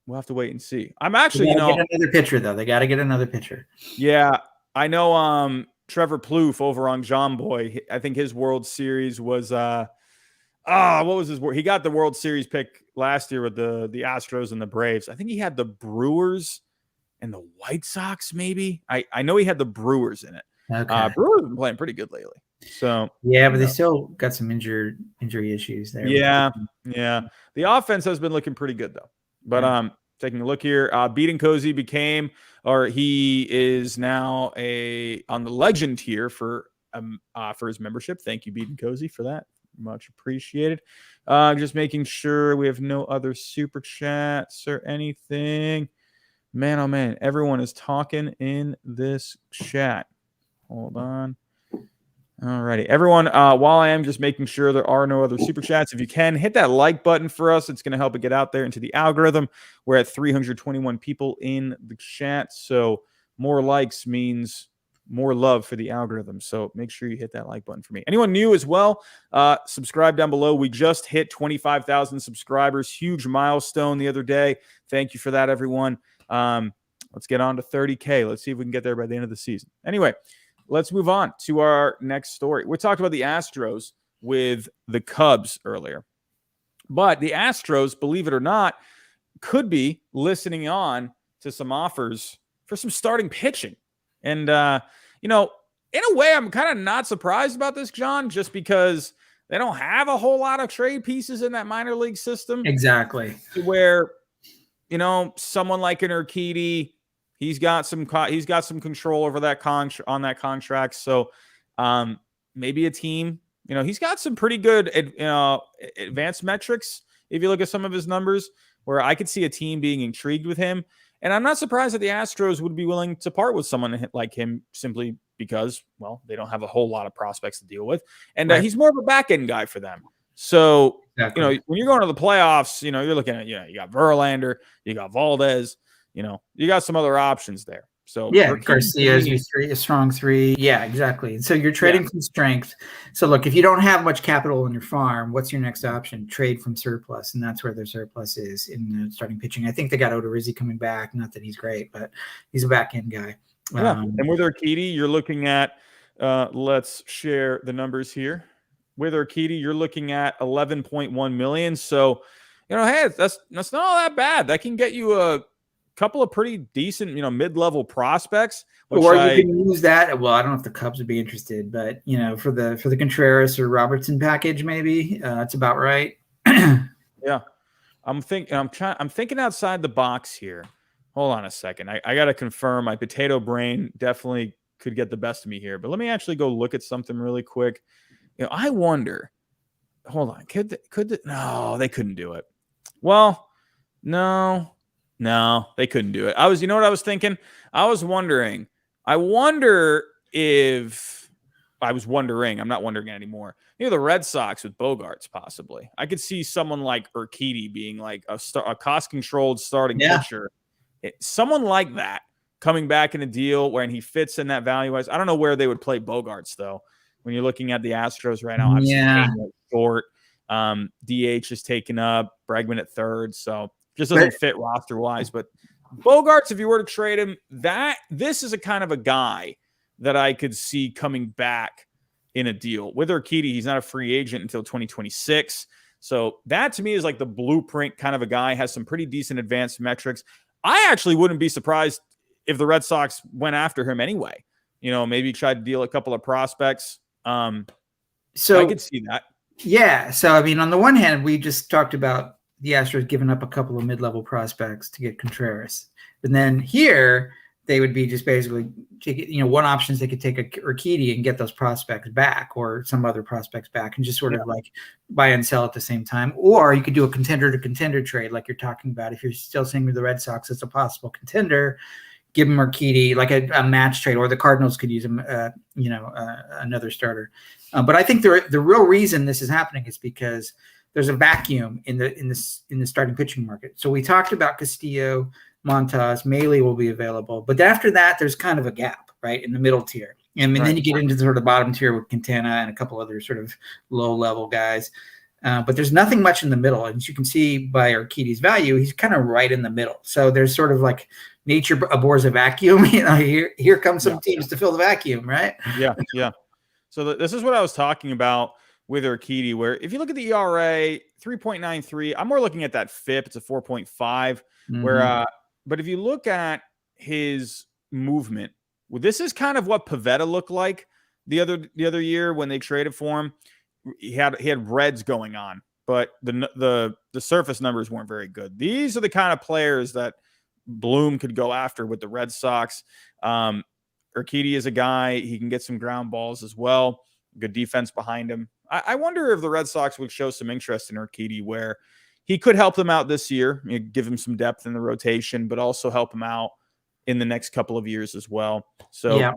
we'll have to wait and see. I'm actually, get another pitcher though. They got to get another pitcher. Yeah, I know. Trevor Plouffe over on John Boy. I think his World Series was what was his word? He got the World Series pick last year with the Astros and the Braves. I think he had the Brewers and the White Sox. Maybe I know he had the Brewers in it. Okay. Brewers have been playing pretty good lately. So but they still got some injury issues there. Yeah. The offense has been looking pretty good though. But taking a look here, Beaton Cozy he is now on the legend tier for his membership. Thank you, Beaton Cozy, for that. Much appreciated. Just making sure we have no other super chats or anything. Man, oh man, everyone is talking in this chat. Hold on. All righty. Everyone, while I am just making sure there are no other super chats, if you can, hit that like button for us. It's going to help it get out there into the algorithm. We're at 321 people in the chat, so more likes means more love for the algorithm. So make sure you hit that like button for me. Anyone new as well, subscribe down below. We just hit 25,000 subscribers. Huge milestone the other day. Thank you for that, everyone. Let's get on to 30K. Let's see if we can get there by the end of the season. Anyway, let's move on to our next story. We talked about the Astros with the Cubs earlier. But the Astros, believe it or not, could be listening on to some offers for some starting pitching. And, in a way, I'm kind of not surprised about this, John, just because they don't have a whole lot of trade pieces in that minor league system. Exactly. Where, someone like an Urquidy, he's got some control over that on that contract. So maybe a team, he's got some pretty good advanced metrics. If you look at some of his numbers, where I could see a team being intrigued with him. And I'm not surprised that the Astros would be willing to part with someone like him simply because, well, they don't have a whole lot of prospects to deal with. And he's more of a back-end guy for them. So, when you're going to the playoffs, you're looking at, you got Verlander, you got Valdez, you got some other options there. So Garcia is a strong 3. Yeah, exactly. So you're trading from strength. So look, if you don't have much capital in your farm, what's your next option? Trade from surplus, and that's where their surplus is in the starting pitching. I think they got Odorizzi coming back. Not that he's great, but he's a back end guy. Yeah, and with Urquidy, you're looking at. Let's share the numbers here. With Urquidy, you're looking at $11.1 million. So, hey, that's not all that bad. That can get you a couple of pretty decent, mid-level prospects. Or you can use that. Well, I don't know if the Cubs would be interested, but for the Contreras or Robertson package, maybe that's about right. Yeah, I'm thinking outside the box here. Hold on a second. I got to confirm. My potato brain definitely could get the best of me here, but let me actually go look at something really quick. I wonder. Hold on. No, they couldn't do it. Well, no, they couldn't do it. You know what I was thinking? I was wondering. I'm not wondering anymore. The Red Sox with Bogarts, possibly. I could see someone like Urquidy being like a cost-controlled starting pitcher. Someone like that coming back in a deal where he fits in that value-wise. I don't know where they would play Bogarts, though. When you're looking at the Astros right now, obviously short. DH is taken up, Bregman at third, so just doesn't fit roster-wise. But Bogarts, if you were to trade him, this is a kind of a guy that I could see coming back in a deal. With Urquidy, he's not a free agent until 2026. So that, to me, is like the blueprint kind of a guy, has some pretty decent advanced metrics. I actually wouldn't be surprised if the Red Sox went after him anyway. Maybe tried to deal a couple of prospects. So I could see that. Yeah. So, on the one hand, we just talked about the Astros giving up a couple of mid-level prospects to get Contreras. And then here, they would be just basically, one option is they could take a Urquidy and get those prospects back, or some other prospects back, and just sort of like buy and sell at the same time. Or you could do a contender-to-contender trade like you're talking about. If you're still saying with the Red Sox as a possible contender, give them Urquidy, like a match trade, or the Cardinals could use him, another starter. But I think the real reason this is happening is because there's a vacuum in the starting pitching market. So we talked about Castillo, Montas, Maile will be available, but after that, there's kind of a gap, right, in the middle tier. And then you get into the sort of bottom tier with Quintana and a couple other sort of low-level guys. But there's nothing much in the middle. And as you can see by Urquidy's value, he's kind of right in the middle. So there's sort of like nature abhors a vacuum. Here comes some teams to fill the vacuum, right? Yeah. So this is what I was talking about with Urquidy, where if you look at the ERA, 3.93, I'm more looking at that FIP. It's a 4.5. Where, but if you look at his movement, well, this is kind of what Pivetta looked like the other year when they traded for him. He had Reds going on, but the surface numbers weren't very good. These are the kind of players that Bloom could go after with the Red Sox. Urquidy is a guy, he can get some ground balls as well. Good defense behind him. I wonder if the Red Sox would show some interest in Urquidy, where he could help them out this year, give him some depth in the rotation, but also help him out in the next couple of years as well. So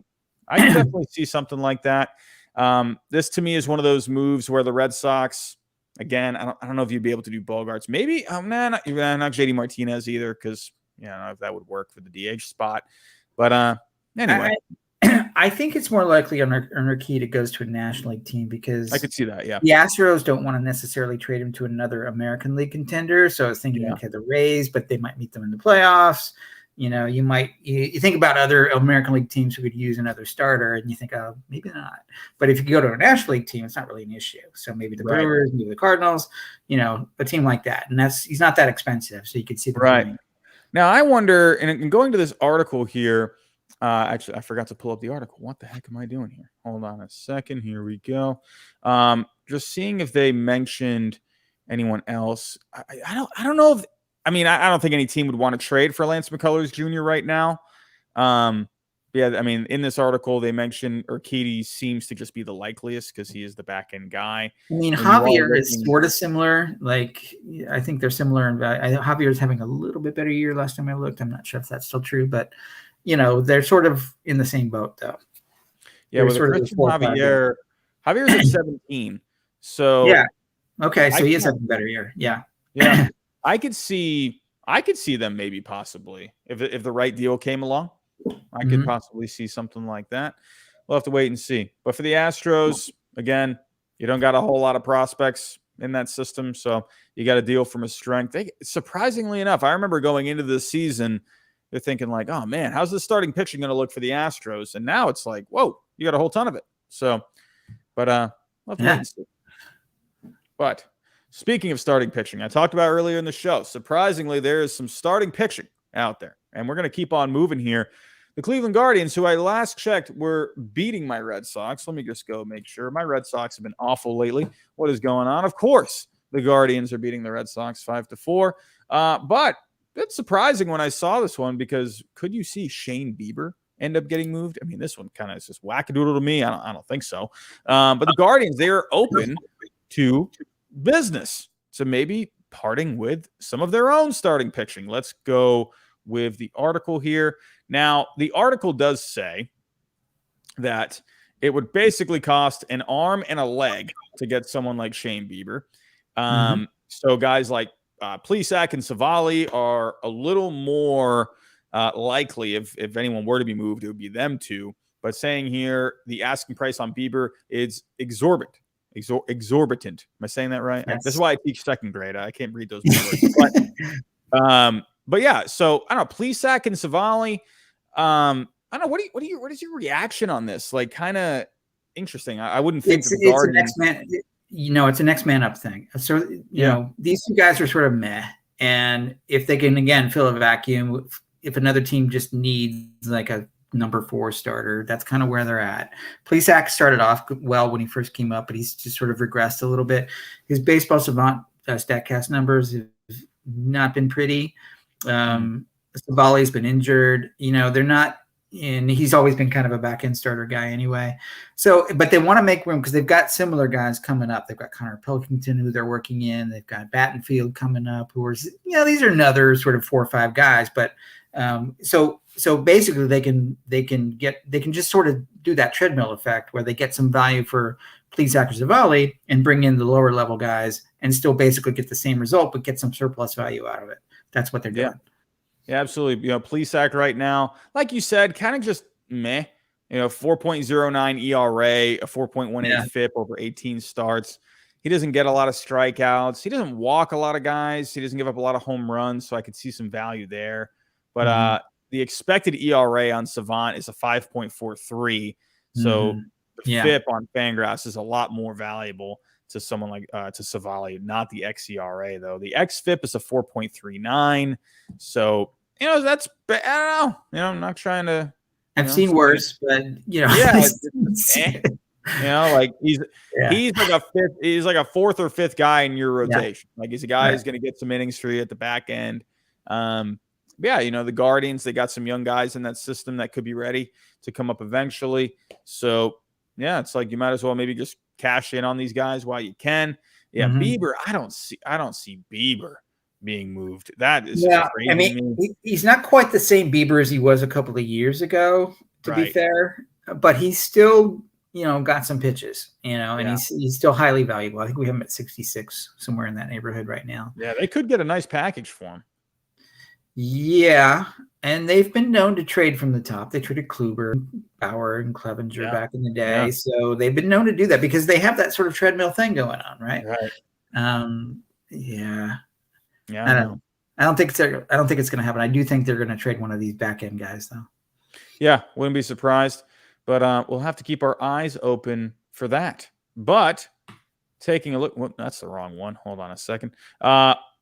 I can definitely see something like that. This to me is one of those moves where the Red Sox, again, I don't know if you'd be able to do Bogarts. Maybe, not JD Martinez either, because I don't know if that would work for the DH spot. But anyway. I think it's more likely on Urquidy goes to a National League team, because I could see that, yeah. The Astros don't want to necessarily trade him to another American League contender. So I was thinking, okay, the Rays, but they might meet them in the playoffs. You think about other American League teams who could use another starter, and you think, oh, maybe not. But if you go to a National League team, it's not really an issue. So maybe the Brewers, maybe the Cardinals, a team like that. And he's not that expensive, so you could see the right. Now I wonder, and going to this article here, actually, I forgot to pull up the article. What the heck am I doing here? Hold on a second. Here we go. just seeing if they mentioned anyone else. I don't know if, I don't think any team would want to trade for Lance McCullers Jr. right now. Yeah, I mean, in this article, they mentioned Urquidy seems to just be the likeliest because he is the back end guy. I mean, Javier is sort of similar. Like, I think they're similar in value. Javier is having a little bit better year last time I looked. I'm not sure if that's still true, but they're sort of in the same boat, though. Yeah, with Christian Javier's at 17. So yeah, okay, so he is having a better year. Yeah, yeah, I could see them maybe possibly if the right deal came along. I could possibly see something like that. We'll have to wait and see. But for the Astros, again, you don't got a whole lot of prospects in that system, so you got to deal from a strength. Surprisingly enough, I remember going into the season, they're thinking like, oh, man, how's the starting pitching going to look for the Astros? And now it's like, whoa, you got a whole ton of it. So, but we'll have to wait and see. But speaking of starting pitching, I talked about earlier in the show, surprisingly, there is some starting pitching out there, and we're going to keep on moving here. The Cleveland Guardians, who I last checked, were beating my Red Sox. Let me just go make sure. My Red Sox have been awful lately. What is going on? Of course, the Guardians are beating the Red Sox 5-4. But it's surprising when I saw this one because could you see Shane Bieber end up getting moved? I mean, this one kind of is just wackadoodle to me. I don't think so. But the Guardians, they are open to business. So maybe parting with some of their own starting pitching. Let's go with the article here. Now, the article does say that it would basically cost an arm and a leg to get someone like Shane Bieber. So guys like Plesac and Savali are a little more likely if anyone were to be moved, it would be them two. But saying here, the asking price on Bieber is exorbitant. Exorbitant. Am I saying that right? Yes. That's why I teach second grade. I can't read those words. But yeah, so I don't know, Plesac and Savali. I don't know. What is your reaction on this? Like, kind of interesting. I wouldn't think it's a next man. It's a next man up thing. So you know, these two guys are sort of meh. And if they can again fill a vacuum, if another team just needs like a number 4 starter, that's kind of where they're at. Plesac started off well when he first came up, but he's just sort of regressed a little bit. His baseball savant StatCast numbers have not been pretty. Savali's been injured. They're not, and he's always been kind of a back end starter guy anyway. So, but they want to make room because they've got similar guys coming up. They've got Connor Pilkington, who they're working in. They've got Battenfield coming up, who are, these are another sort of 4 or 5 guys. But so basically they can just sort of do that treadmill effect where they get some value for Plesac or Savali and bring in the lower level guys and still basically get the same result, but get some surplus value out of it. That's what they're doing. Yeah, absolutely. Plesac right now, like you said, kind of just meh. 4.09 ERA, a 4.18 FIP over 18 starts. He doesn't get a lot of strikeouts. He doesn't walk a lot of guys. He doesn't give up a lot of home runs, so I could see some value there. But the expected ERA on Savant is a 5.43. So the FIP on Fangraphs is a lot more valuable to someone like to Savali, not the xERA though. The xFIP is a 4.39. So that's, I don't know. I'm not trying to. I've seen worse, but like he's like a fifth. He's like a 4th or 5th guy in your rotation. Like he's a guy who's going to get some innings for you at the back end. The Guardians, they got some young guys in that system that could be ready to come up eventually. So yeah, it's like you might as well maybe just cash in on these guys while you can. Yeah, Bieber, I don't see Bieber being moved. That is crazy. I mean, he's not quite the same Bieber as he was a couple of years ago, to be fair, but he's still, got some pitches, and he's still highly valuable. I think we have him at 66, somewhere in that neighborhood right now. Yeah, they could get a nice package for him. Yeah, and they've been known to trade from the top. They traded Kluber, Bauer, and Clevenger back in the day. So they've been known to do that because they have that sort of treadmill thing going on, right? Right. Yeah. I don't think it's going to happen. I do think they're going to trade one of these back end guys, though. Yeah, wouldn't be surprised. But we'll have to keep our eyes open for that. But taking a look, that's the wrong one. Hold on a second.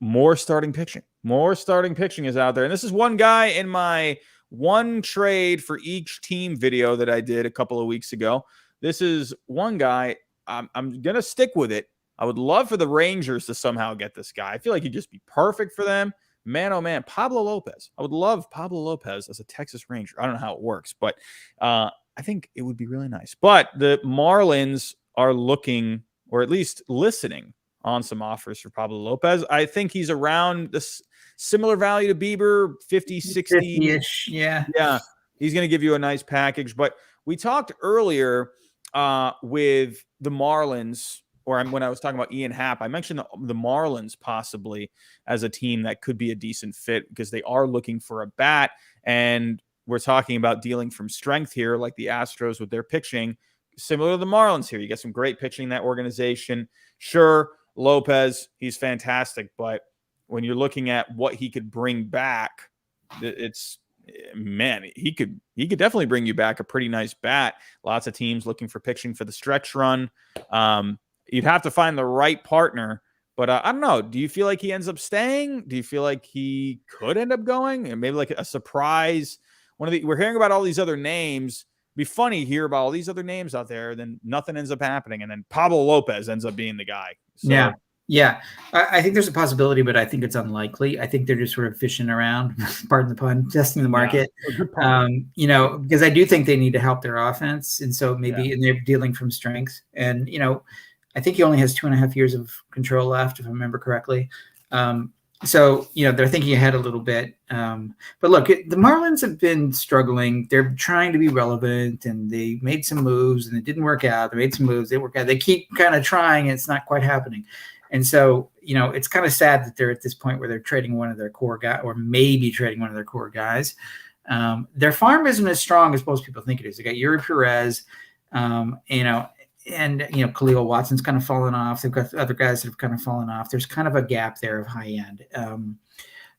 More starting pitching. More starting pitching is out there. And this is one guy in my one trade for each team video that I did a couple of weeks ago. This is one guy I'm going to stick with it. I would love for the Rangers to somehow get this guy. I feel like he'd just be perfect for them. Man, oh man, Pablo Lopez. I would love Pablo Lopez as a Texas Ranger. I don't know how it works, but I think it would be really nice. But the Marlins are looking, or at least listening, on some offers for Pablo Lopez. I think he's around this similar value to Bieber, 50, 60. 50-ish, yeah. Yeah, he's going to give you a nice package. But we talked earlier with the Marlins, or when I was talking about Ian Happ, I mentioned the Marlins possibly as a team that could be a decent fit because they are looking for a bat. And we're talking about dealing from strength here, like the Astros with their pitching, similar to the Marlins here. You get some great pitching in that organization. Sure, Lopez, he's fantastic. But when you're looking at what he could bring back, it's, man, he could definitely bring you back a pretty nice bat. Lots of teams looking for pitching for the stretch run. You'd have to find the right partner, but I don't know. Do you feel like he ends up staying? Do you feel like he could end up going? And maybe like a surprise. We're hearing about all these other names. It'd be funny to hear about all these other names out there, then nothing ends up happening, and then Pablo Lopez ends up being the guy. So, yeah. I think there's a possibility, but I think it's unlikely. I think they're just sort of fishing around, pardon the pun, testing the market. Yeah. Because I do think they need to help their offense, and so maybe and they're dealing from strength. And I think he only has 2.5 years of control left, if I remember correctly. So they're thinking ahead a little bit. But look, the Marlins have been struggling. They're trying to be relevant, and they made some moves, and it didn't work out. They made some moves, they work out. They keep kind of trying, and it's not quite happening. And so, it's kind of sad that they're at this point where they're trading one of their core guys, or maybe trading one of their core guys. Their farm isn't as strong as most people think it is. They got Yuri Perez, and Khalil Watson's kind of fallen off. They've got other guys that have kind of fallen off. There's kind of a gap there of high end.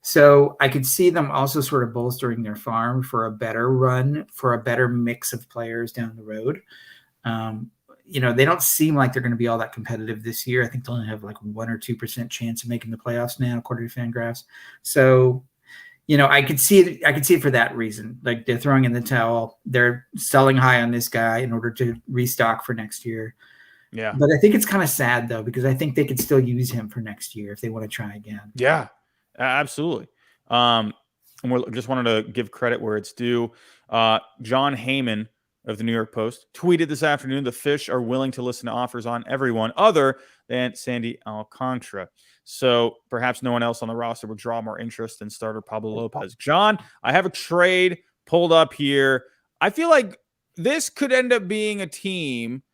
So I could see them also sort of bolstering their farm for a better run, for a better mix of players down the road. They don't seem like they're going to be all that competitive this year. I think they'll only have like 1 or 2% chance of making the playoffs now, according to Fangraphs. So, I could see it for that reason. Like, they're throwing in the towel. They're selling high on this guy in order to restock for next year. Yeah. But I think it's kind of sad, though, because I think they could still use him for next year if they want to try again. Yeah, absolutely. And we just wanted to give credit where it's due. John Heyman of the New York Post tweeted this afternoon, the Fish are willing to listen to offers on everyone other than Sandy Alcantara. So perhaps no one else on the roster would draw more interest than starter Pablo Lopez. John, I have a trade pulled up here. I feel like this could end up being a team,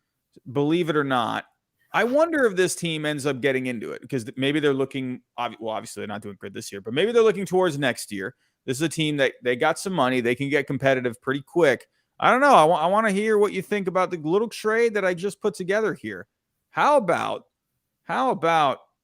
believe it or not. I wonder if this team ends up getting into it, because maybe they're looking, well, obviously they're not doing great this year, but maybe they're looking towards next year. This is a team that they got some money. They can get competitive pretty quick. I don't know. I want to hear what you think about the little trade that I just put together here. How about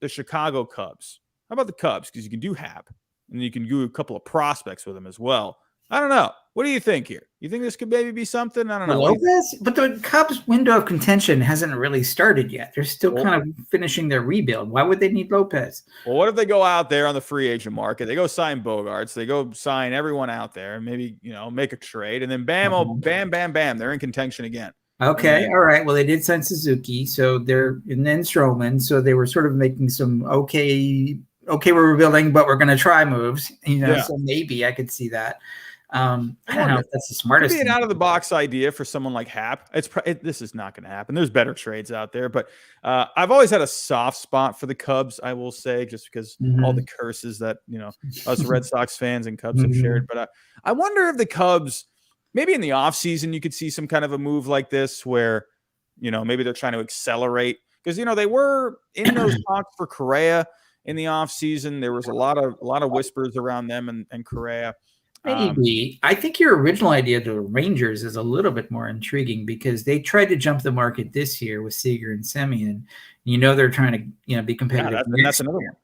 the Chicago Cubs? How about the Cubs? Because you can do Happ, and you can do a couple of prospects with them as well. I don't know. What do you think here? You think this could maybe be something? I don't know. Lopez? But the Cubs' window of contention hasn't really started yet. They're still kind of finishing their rebuild. Why would they need Lopez? Well, what if they go out there on the free agent market? They go sign Bogarts. They go sign everyone out there, and maybe make a trade, and then bam, they're in contention again. Okay, all right. Well, they did sign Suzuki, and then Stroman, so they were sort of making some okay, we're rebuilding, but we're going to try moves. So maybe I could see that. I don't know if that's the smartest. Maybe an out-of-the-box idea for someone like Happ. This is not going to happen. There's better trades out there, but I've always had a soft spot for the Cubs, I will say, just because all the curses that us Red Sox fans and Cubs have shared. But I wonder if the Cubs, maybe in the offseason, you could see some kind of a move like this where maybe they're trying to accelerate, because they were in those talks for Correa in the offseason. There was a lot of whispers around them and Correa. Maybe. I think your original idea to the Rangers is a little bit more intriguing, because they tried to jump the market this year with Seager and Semien. They're trying to be competitive. That's another one.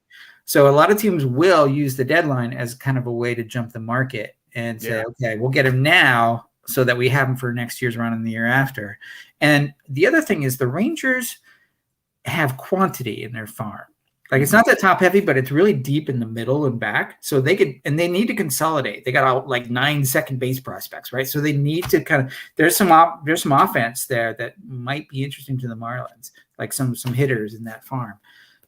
So a lot of teams will use the deadline as kind of a way to jump the market and say, okay, we'll get him now so that we have him for next year's run and the year after. And the other thing is the Rangers have quantity in their farm. Like it's not that top heavy, but it's really deep in the middle and back. So they need to consolidate. They got out like 9 second base prospects, right? So they need to kind of, there's some offense there that might be interesting to the Marlins, like some hitters in that farm.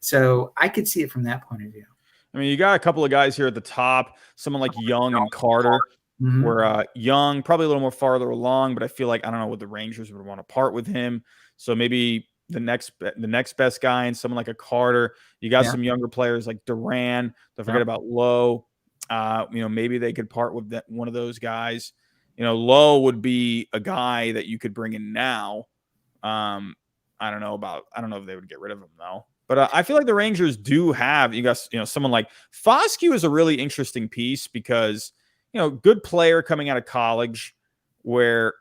So I could see it from that point of view. I mean, you got a couple of guys here at the top, someone like Young and Carter, where Young probably a little more farther along, but I feel like, I don't know what the Rangers would want to part with him. So maybe the next best guy and someone like a Carter. You got some younger players like Duran. Don't forget about Lowe. Maybe they could part with one of those guys. Lowe would be a guy that you could bring in now. I don't know if they would get rid of him though. But I feel like the Rangers do have, someone like Foscue is a really interesting piece because, good player coming out of college where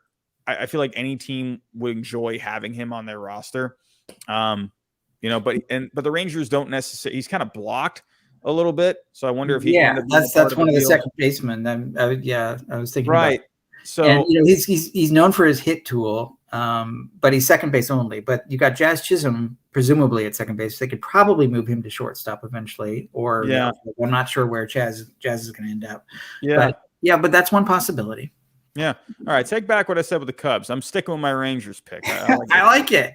I feel like any team would enjoy having him on their roster. But the Rangers don't necessarily, he's kind of blocked a little bit. So I wonder if he that's one of the second basemen. I was thinking right. About it. So and, he's known for his hit tool, but he's second base only. But you got Jazz Chisholm presumably at second base. They could probably move him to shortstop eventually, or I'm not sure where Jazz is going to end up. But that's one possibility. Yeah. All right. Take back what I said with the Cubs. I'm sticking with my Rangers pick. I like it.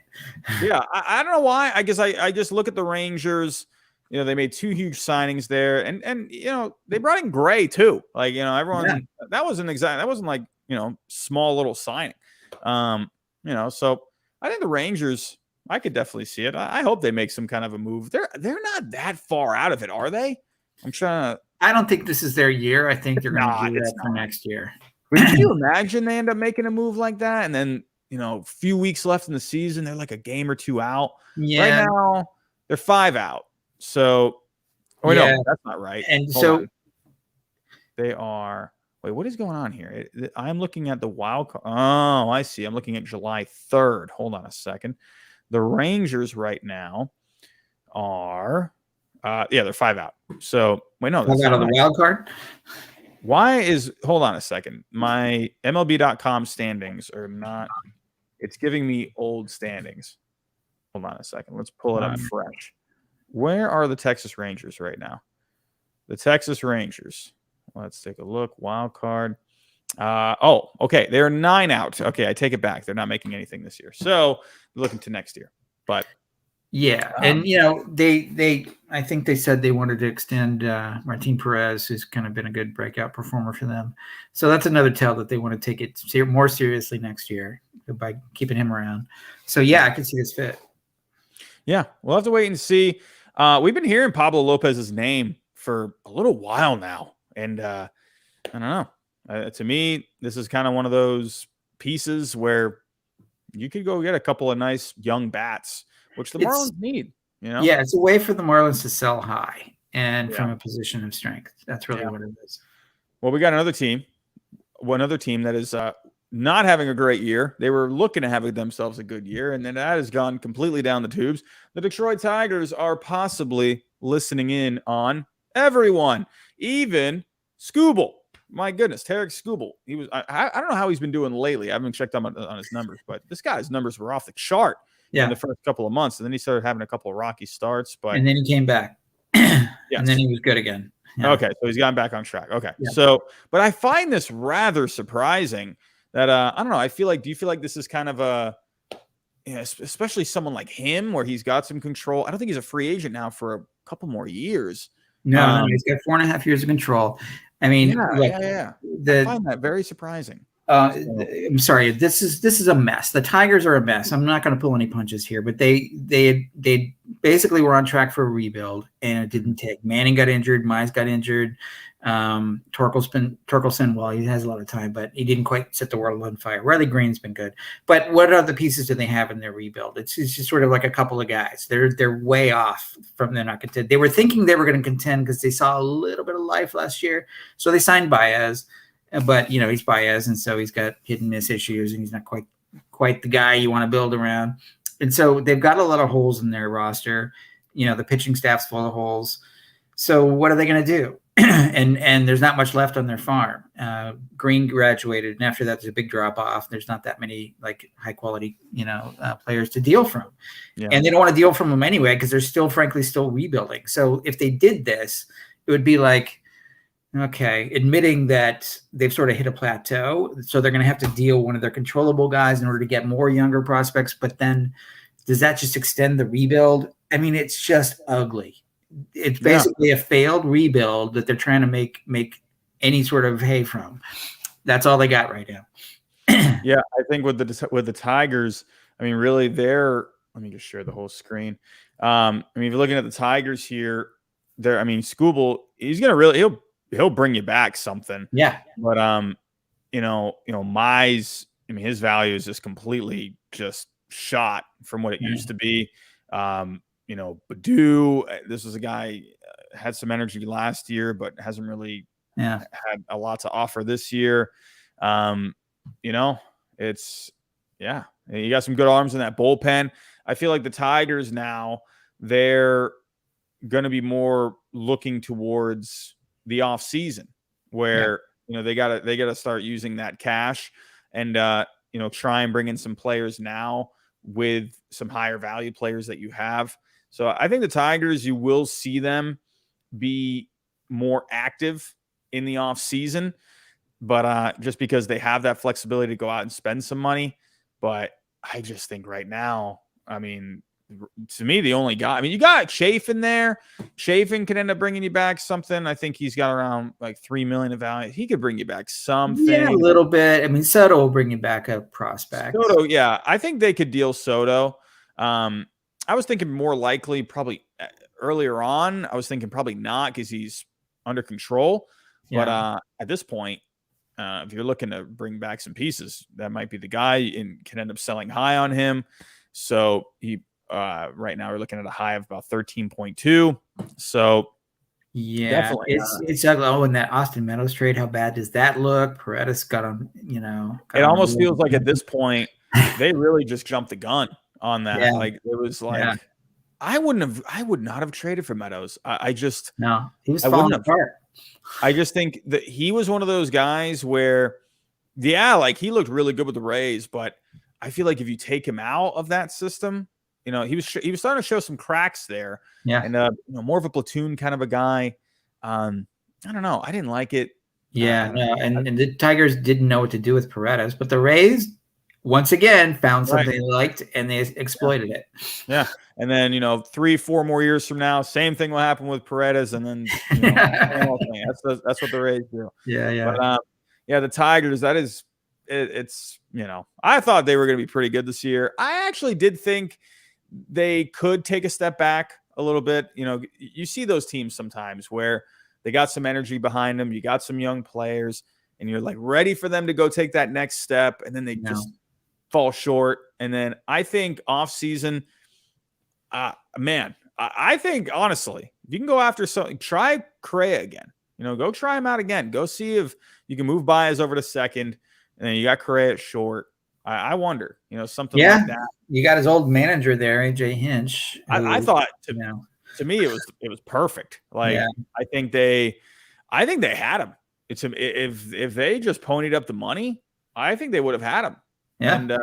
Yeah. I don't know why. I guess I just look at the Rangers. They made 2 huge signings there, and they brought in Gray too. Like everyone that wasn't like small little signing. So I think the Rangers. I could definitely see it. I hope they make some kind of a move. They're not that far out of it, are they? I'm trying to. I don't think this is their year. I think they're going to do that for next year. But can you imagine they end up making a move like that, and then a few weeks left in the season, they're like a game or 2 out. Yeah. Right now, they're 5 out. So, no, that's not right. And they are. Wait, what is going on here? I'm looking at the wild card. Oh, I see. I'm looking at July 3rd. Hold on a second. The Rangers right now are, they're 5 out. So, wait, no. 5 out of the wild card? Hold on a second. My MLB.com standings are not, it's giving me old standings. Hold on a second. Let's pull it up fresh. Where are the Texas Rangers right now? The Texas Rangers. Let's take a look. Wild card. Okay. They're 9 out. Okay. I take it back. They're not making anything this year. So looking to next year, but and I think they said they wanted to extend Martin Perez, who's kind of been a good breakout performer for them. So that's another tell that they want to take it more seriously next year by keeping him around. So I can see this fit. Yeah, we'll have to wait and see. We've been hearing Pablo Lopez's name for a little while now, and I don't know. To me, this is kind of one of those pieces where you could go get a couple of nice young bats, which the Marlins need. Yeah, it's a way for the Marlins to sell high and from a position of strength. That's really what it is. Well, we got another team that is not having a great year. They were looking to have themselves a good year, and then that has gone completely down the tubes. The Detroit Tigers are possibly listening in on everyone, even Skubal. My goodness, Tarek Skubal. He was. I don't know how he's been doing lately. I haven't checked on his numbers, but this guy's numbers were off the chart in the first couple of months, and then he started having a couple of rocky starts. But and then he came back, and then he was good again. Yeah. Okay, so he's gotten back on track. Okay, so but I find this rather surprising that I don't know. Do you feel like this is kind of a, especially someone like him where he's got some control? I don't think he's a free agent now for a couple more years. No, he's got 4.5 years of control. I mean, I find that very surprising. I'm sorry. This is a mess. The Tigers are a mess. I'm not going to pull any punches here, but they basically were on track for a rebuild, and it didn't take. Manning got injured. Mize got injured. Torkelson, well, he has a lot of time, but he didn't quite set the world on fire. Riley Green's been good, but what other pieces do they have in their rebuild? It's just sort of like a couple of guys. They're way off from they're not contend. They were thinking they were going to contend because they saw a little bit of life last year, so they signed Baez. But he's Baez, and so he's got hit and miss issues, and he's not quite the guy you want to build around. And so they've got a lot of holes in their roster. The pitching staff's full of holes. So what are they going to do? and there's not much left on their farm. Green graduated, and after that, there's a big drop off. There's not that many like high quality, players to deal from, and they don't want to deal from them anyway because they're still, frankly, still rebuilding. So if they did this, it would be like, okay, admitting that they've sort of hit a plateau, so they're going to have to deal one of their controllable guys in order to get more younger prospects. But then, does that just extend the rebuild? I mean, it's just ugly. It's basically a failed rebuild that they're trying to make any sort of hay from. That's all they got right now. Yeah, I think with the Tigers, I mean, really, let me just share the whole screen. I mean, if you're looking at the Tigers here, I mean, Skubal, he's gonna he'll bring you back something. Yeah, but Mize, I mean, his value is just completely just shot from what it used to be. Badu, this was a guy had some energy last year, but hasn't really had a lot to offer this year. You got some good arms in that bullpen. I feel like the Tigers now, they're going to be more looking towards the off season where, they gotta start using that cash and, try and bring in some players now with some higher value players that you have. So I think the Tigers, you will see them be more active in the off season, but just because they have that flexibility to go out and spend some money. But I just think right now, I mean, to me, the only guy, I mean, you got Chafin there. Chafin can end up bringing you back something. I think he's got around like $3 million of value. He could bring you back something. Yeah, a little bit. I mean, Soto will bring you back a prospect. Soto, yeah. I think they could deal Soto. I was thinking more likely probably earlier on. I was thinking probably not because he's under control. Yeah. But at this point, if you're looking to bring back some pieces, that might be the guy and can end up selling high on him. So he right now we're looking at a high of about 13.2. So yeah, definitely it's ugly. Oh, and that Austin Meadows trade, how bad does that look? Paredes got him, it almost feels like at this point they really just jumped the gun on that. Yeah. Like it was like I would not have traded for Meadows. He was falling apart. I just think that he was one of those guys where, like he looked really good with the Rays, but I feel like if you take him out of that system, he was starting to show some cracks there. Yeah, and more of a platoon kind of a guy. I don't know. I didn't like it. Yeah, and the Tigers didn't know what to do with Paredes, but the Rays once again found something they liked and they exploited it. Yeah. And then, 3-4 more years from now, same thing will happen with Paredes. And then, that's what the Rays do. Yeah. But, the Tigers, it's I thought they were going to be pretty good this year. I actually did think they could take a step back a little bit. You see those teams sometimes where they got some energy behind them. You got some young players and you're like ready for them to go take that next step. And then they just fall short. And then I think off season, I think honestly, if you can go after something, try Correa again. Go try him out again. Go see if you can move Baez over to second, and then you got Correa at short. I wonder, something like that. You got his old manager there, AJ Hinch. I thought to me it was perfect. Like I think they had him. If they just ponied up the money, I think they would have had him. And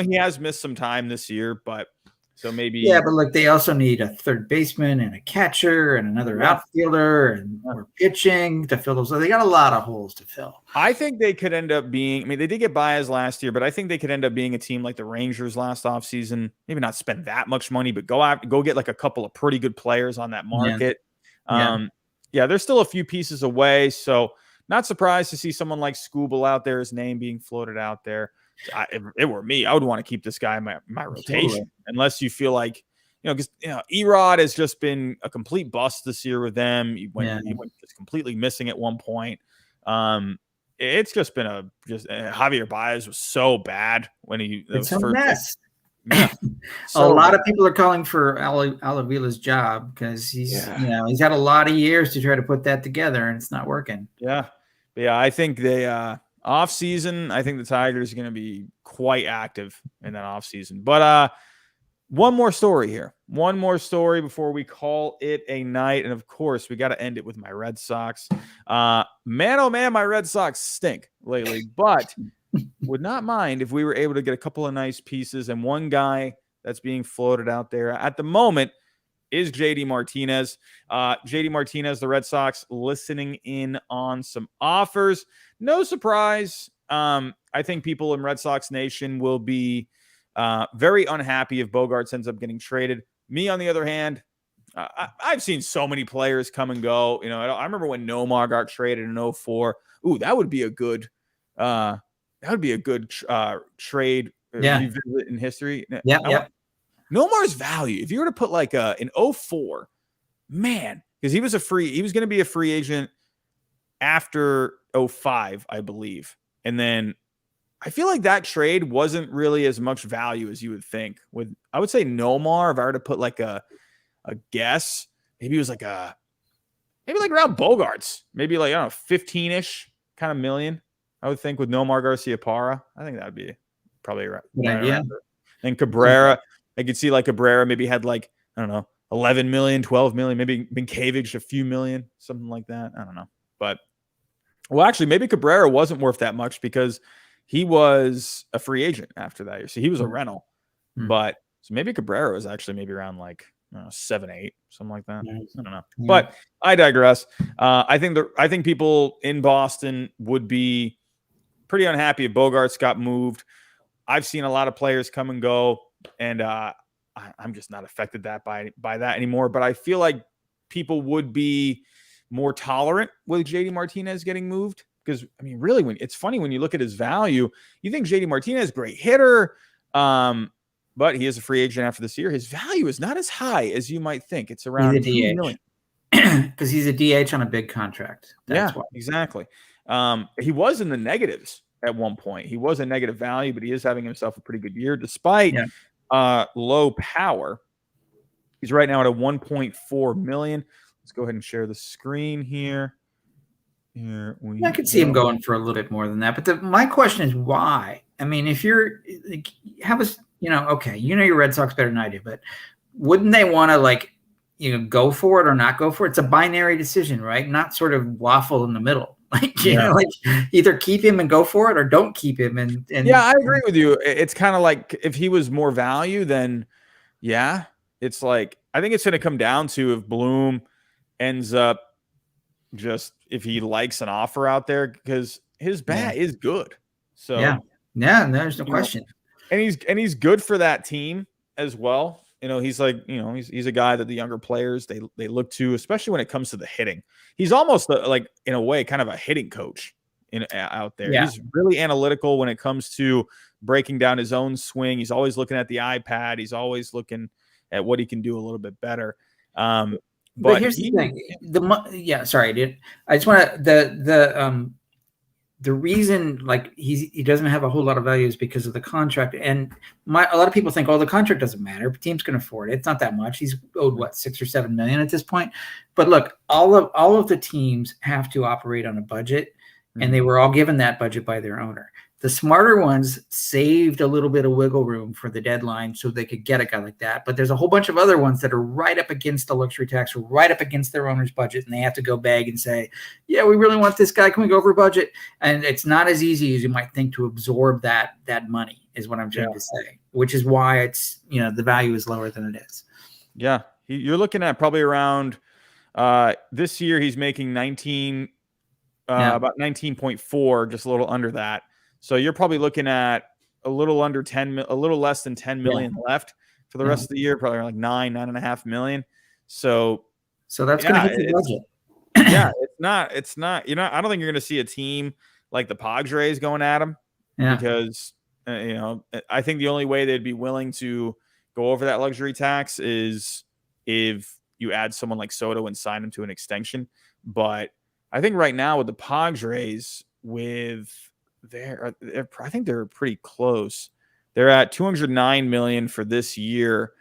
he has missed some time this year, but. So maybe but look, they also need a third baseman and a catcher and another outfielder and more pitching to fill those. So they got a lot of holes to fill. I think they could end up being. I mean, they did get Baez last year, but I think they could end up being a team like the Rangers last offseason. Maybe not spend that much money, but go get like a couple of pretty good players on that market. They're still a few pieces away, so not surprised to see someone like Skubal out there, his name being floated out there. If it were me, I would want to keep this guy in my rotation, unless you feel like, because Erod has just been a complete bust this year with them. He went just completely missing at one point. It's just been Javier Baez was so bad when it's a mess. A lot of people are calling for Alavila's job because he's had a lot of years to try to put that together and it's not working. I think they off season, I think the Tigers are going to be quite active in that off season. But One more story here. One more story before we call it a night. And of course, we got to end it with my Red Sox. Man, oh man, my Red Sox stink lately, but would not mind if we were able to get a couple of nice pieces. And one guy that's being floated out there at the moment is JD Martinez. JD Martinez, the Red Sox, listening in on some offers. No surprise. I think people in Red Sox Nation will be very unhappy if Bogaerts ends up getting traded. Me, on the other hand, I've seen so many players come and go. You know, I remember when Nomar got traded in 2004. Ooh, that would be a good trade revisit in history. Yeah. Nomar's value, if you were to put like in 2004, man, because he was going to be a free agent after 2005, I believe. And then I feel like that trade wasn't really as much value as you would think. I would say Nomar, if I were to put like a guess, maybe it was like around Bogaerts, maybe like, I don't know, 15-ish kind of million, I would think, with Nomar Garciaparra. I think that would be probably right. Yeah. And Cabrera, I could see like Cabrera maybe had like, I don't know, 11 million, 12 million, maybe Minkavich a few million, something like that. I don't know. But, well, actually, maybe Cabrera wasn't worth that much because he was a free agent after that year. So he was a rental. But so maybe Cabrera was actually maybe around like, I don't know, 7, 8, something like that. I don't know. But I digress. I think people in Boston would be pretty unhappy if Bogaerts got moved. I've seen a lot of players come and go, and I'm just not affected by that anymore. But I feel like people would be more tolerant with JD Martinez getting moved. Because, I mean, really, it's funny when you look at his value, you think JD Martinez, great hitter, but he is a free agent after this year. His value is not as high as you might think. It's around $2 million. Because he's a DH on a big contract. That's why. Exactly. He was in the negatives at one point. He was a negative value, but he is having himself a pretty good year despite low power. He's right now at a 1.4 million. Let's go ahead and share the screen here. I could see him going for a little bit more than that. But my question is why? I mean, if you're okay, your Red Sox better than I do, but wouldn't they want to go for it or not go for it? It's a binary decision, right? Not sort of waffle in the middle. Either keep him and go for it or don't keep him. And yeah, I agree with you. It's kind of like if he was more value, then it's like, I think it's going to come down to if Bloom ends up just, if he likes an offer out there, because his bat is good. So there's no question. And he's good for that team as well. He's like, he's a guy that the younger players they look to, especially when it comes to the hitting. He's almost like, in a way, kind of a hitting coach out there. Yeah. He's really analytical when it comes to breaking down his own swing. He's always looking at the iPad. He's always looking at what he can do a little bit better. But here's the thing. Sorry, dude. I just want to the reason he doesn't have a whole lot of value is because of the contract. And a lot of people think, the contract doesn't matter. Teams can afford it. It's not that much. He's owed what, 6 or 7 million at this point. But look, all of the teams have to operate on a budget, and they were all given that budget by their owner. The smarter ones saved a little bit of wiggle room for the deadline so they could get a guy like that. But there's a whole bunch of other ones that are right up against the luxury tax, or right up against their owner's budget, and they have to go beg and say, yeah, we really want this guy. Can we go over budget? And it's not as easy as you might think to absorb that money, is what I'm trying to say, which is why it's, the value is lower than it is. Yeah. You're looking at probably around this year, he's making about 19.4, just a little under that. So you're probably looking at a little less than 10 million left for the rest of the year, probably like 9.5 million. So that's going to hit the budget. It's not, I don't think you're going to see a team like the Padres going at him because, I think the only way they'd be willing to go over that luxury tax is if you add someone like Soto and sign him to an extension. But I think right now with the Padres, I think they're pretty close. They're at 209 million for this year.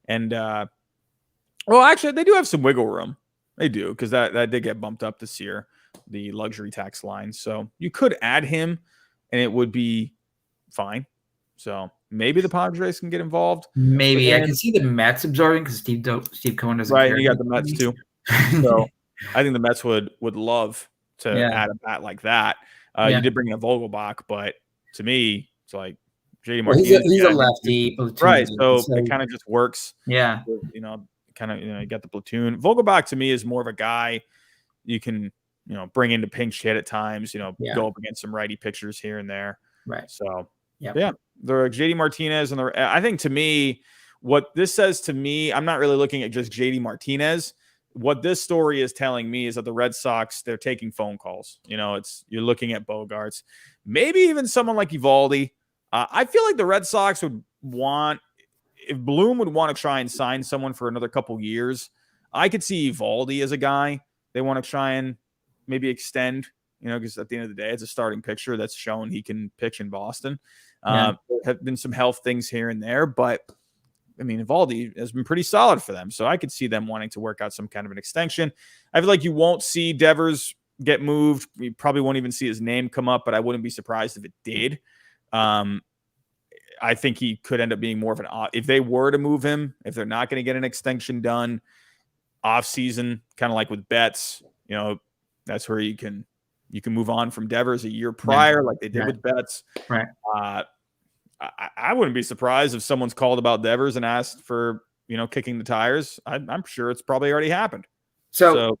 And actually they do have some wiggle room. They do, because that did get bumped up this year, the luxury tax line. So you could add him and it would be fine. So Maybe the Padres can get involved. Maybe I can see the Mets absorbing because Steve Cohen doesn't care. You got the Mets too. So I think the Mets would love to add a bat like that. You did bring in a Vogelbach, but to me, it's like JD Martinez. He's a lefty, right? So it kind of just works. Yeah, you got the platoon. Vogelbach to me is more of a guy you can bring into pinch hit at times. Go up against some righty pitchers here and there. Right. So the JD Martinez and I think to me, what this says to me, I'm not really looking at just JD Martinez. What this story is telling me is that the Red Sox, they're taking phone calls. You're looking at Bogarts, maybe even someone like Eovaldi. I feel like the Red Sox would want, if Bloom would want to try and sign someone for another couple years, I could see Eovaldi as a guy they want to try and maybe extend, because at the end of the day, it's a starting pitcher that's shown he can pitch in Boston. There have been some health things here and there, but I mean, Eovaldi has been pretty solid for them. So I could see them wanting to work out some kind of an extension. I feel like you won't see Devers get moved. You probably won't even see his name come up, but I wouldn't be surprised if it did. I think he could end up being more of if they were to move him, if they're not going to get an extension done off season, kind of like with Betts, that's where you can move on from Devers a year prior, like they did with Betts. Right. I wouldn't be surprised if someone's called about Devers and asked for, kicking the tires. I'm sure it's probably already happened. So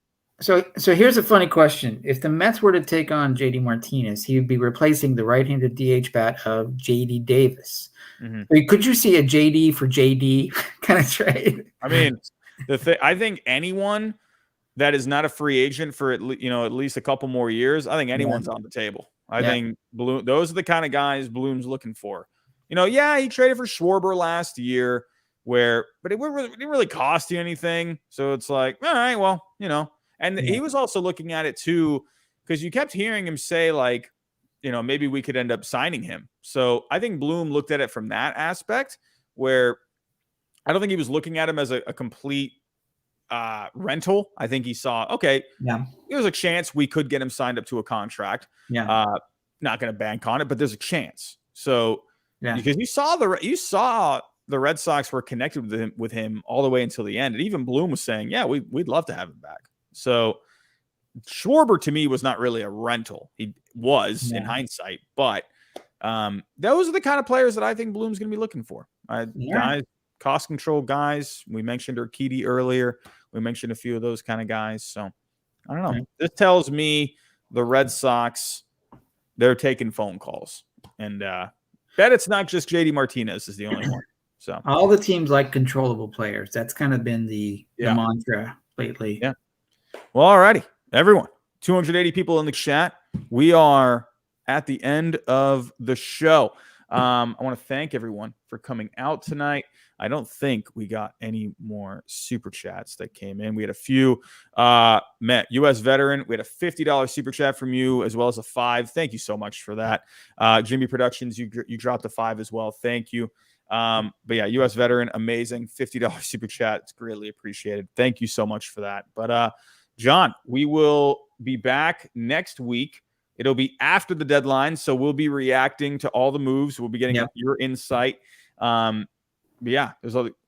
here's a funny question. If the Mets were to take on JD Martinez, he would be replacing the right-handed DH bat of JD Davis. Mm-hmm. Could you see a JD for JD kind of trade? I mean, I think anyone that is not a free agent for at least a couple more years, I think anyone's on the table. I think Bloom, those are the kind of guys Bloom's looking for. He traded for Schwarber last year, but it didn't really cost you anything. So it's like, all right, well, and he was also looking at it too, because you kept hearing him say like, maybe we could end up signing him. So I think Bloom looked at it from that aspect, where I don't think he was looking at him as a complete rental. I think he saw, there's a chance we could get him signed up to a contract. Not going to bank on it, but there's a chance. So because you saw the Red Sox were connected with him all the way until the end. And even Bloom was saying, we'd love to have him back. So Schwarber to me was not really a rental. He was in hindsight, but those are the kind of players that I think Bloom's going to be looking for. Guys, cost control guys. We mentioned Urquidy earlier. We mentioned a few of those kind of guys. So I don't know. Okay. This tells me the Red Sox, they're taking phone calls, and bet it's not just JD Martinez is the only one. So all the teams like controllable players. That's kind of been the mantra lately. Yeah. Well, all righty, everyone. 280 people in the chat. We are at the end of the show. I want to thank everyone for coming out tonight. I don't think we got any more super chats that came in. We had a few. Matt, U.S. veteran, we had a $50 super chat from you, as well as a $5. Thank you so much for that. Jimmy Productions, you dropped a $5 as well. Thank you. But yeah, U.S. veteran, amazing. $50 super chat. It's greatly appreciated. Thank you so much for that. But John, we will be back next week. It'll be after the deadline, so we'll be reacting to all the moves. We'll be getting your insight. But yeah,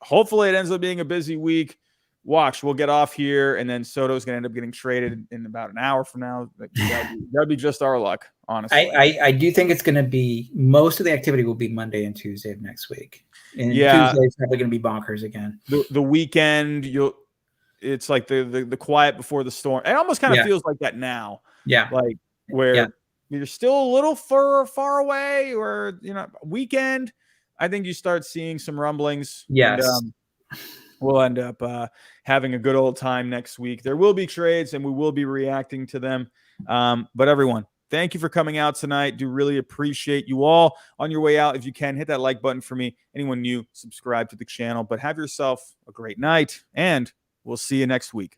hopefully it ends up being a busy week. Watch, we'll get off here, and then Soto's going to end up getting traded in about an hour from now. That'd be just our luck, honestly. I do think it's going to be – most of the activity will be Monday and Tuesday of next week. And Tuesday is probably going to be bonkers again. The weekend, it's like the quiet before the storm. It almost kind of feels like that now. Yeah. Like where you're still a little far away, or, weekend, I think you start seeing some rumblings. Yes. And, we'll end up having a good old time next week. There will be trades, and we will be reacting to them. But everyone, thank you for coming out tonight. Do really appreciate you all. On your way out, if you can, hit that like button for me. Anyone new, subscribe to the channel. But have yourself a great night, and we'll see you next week.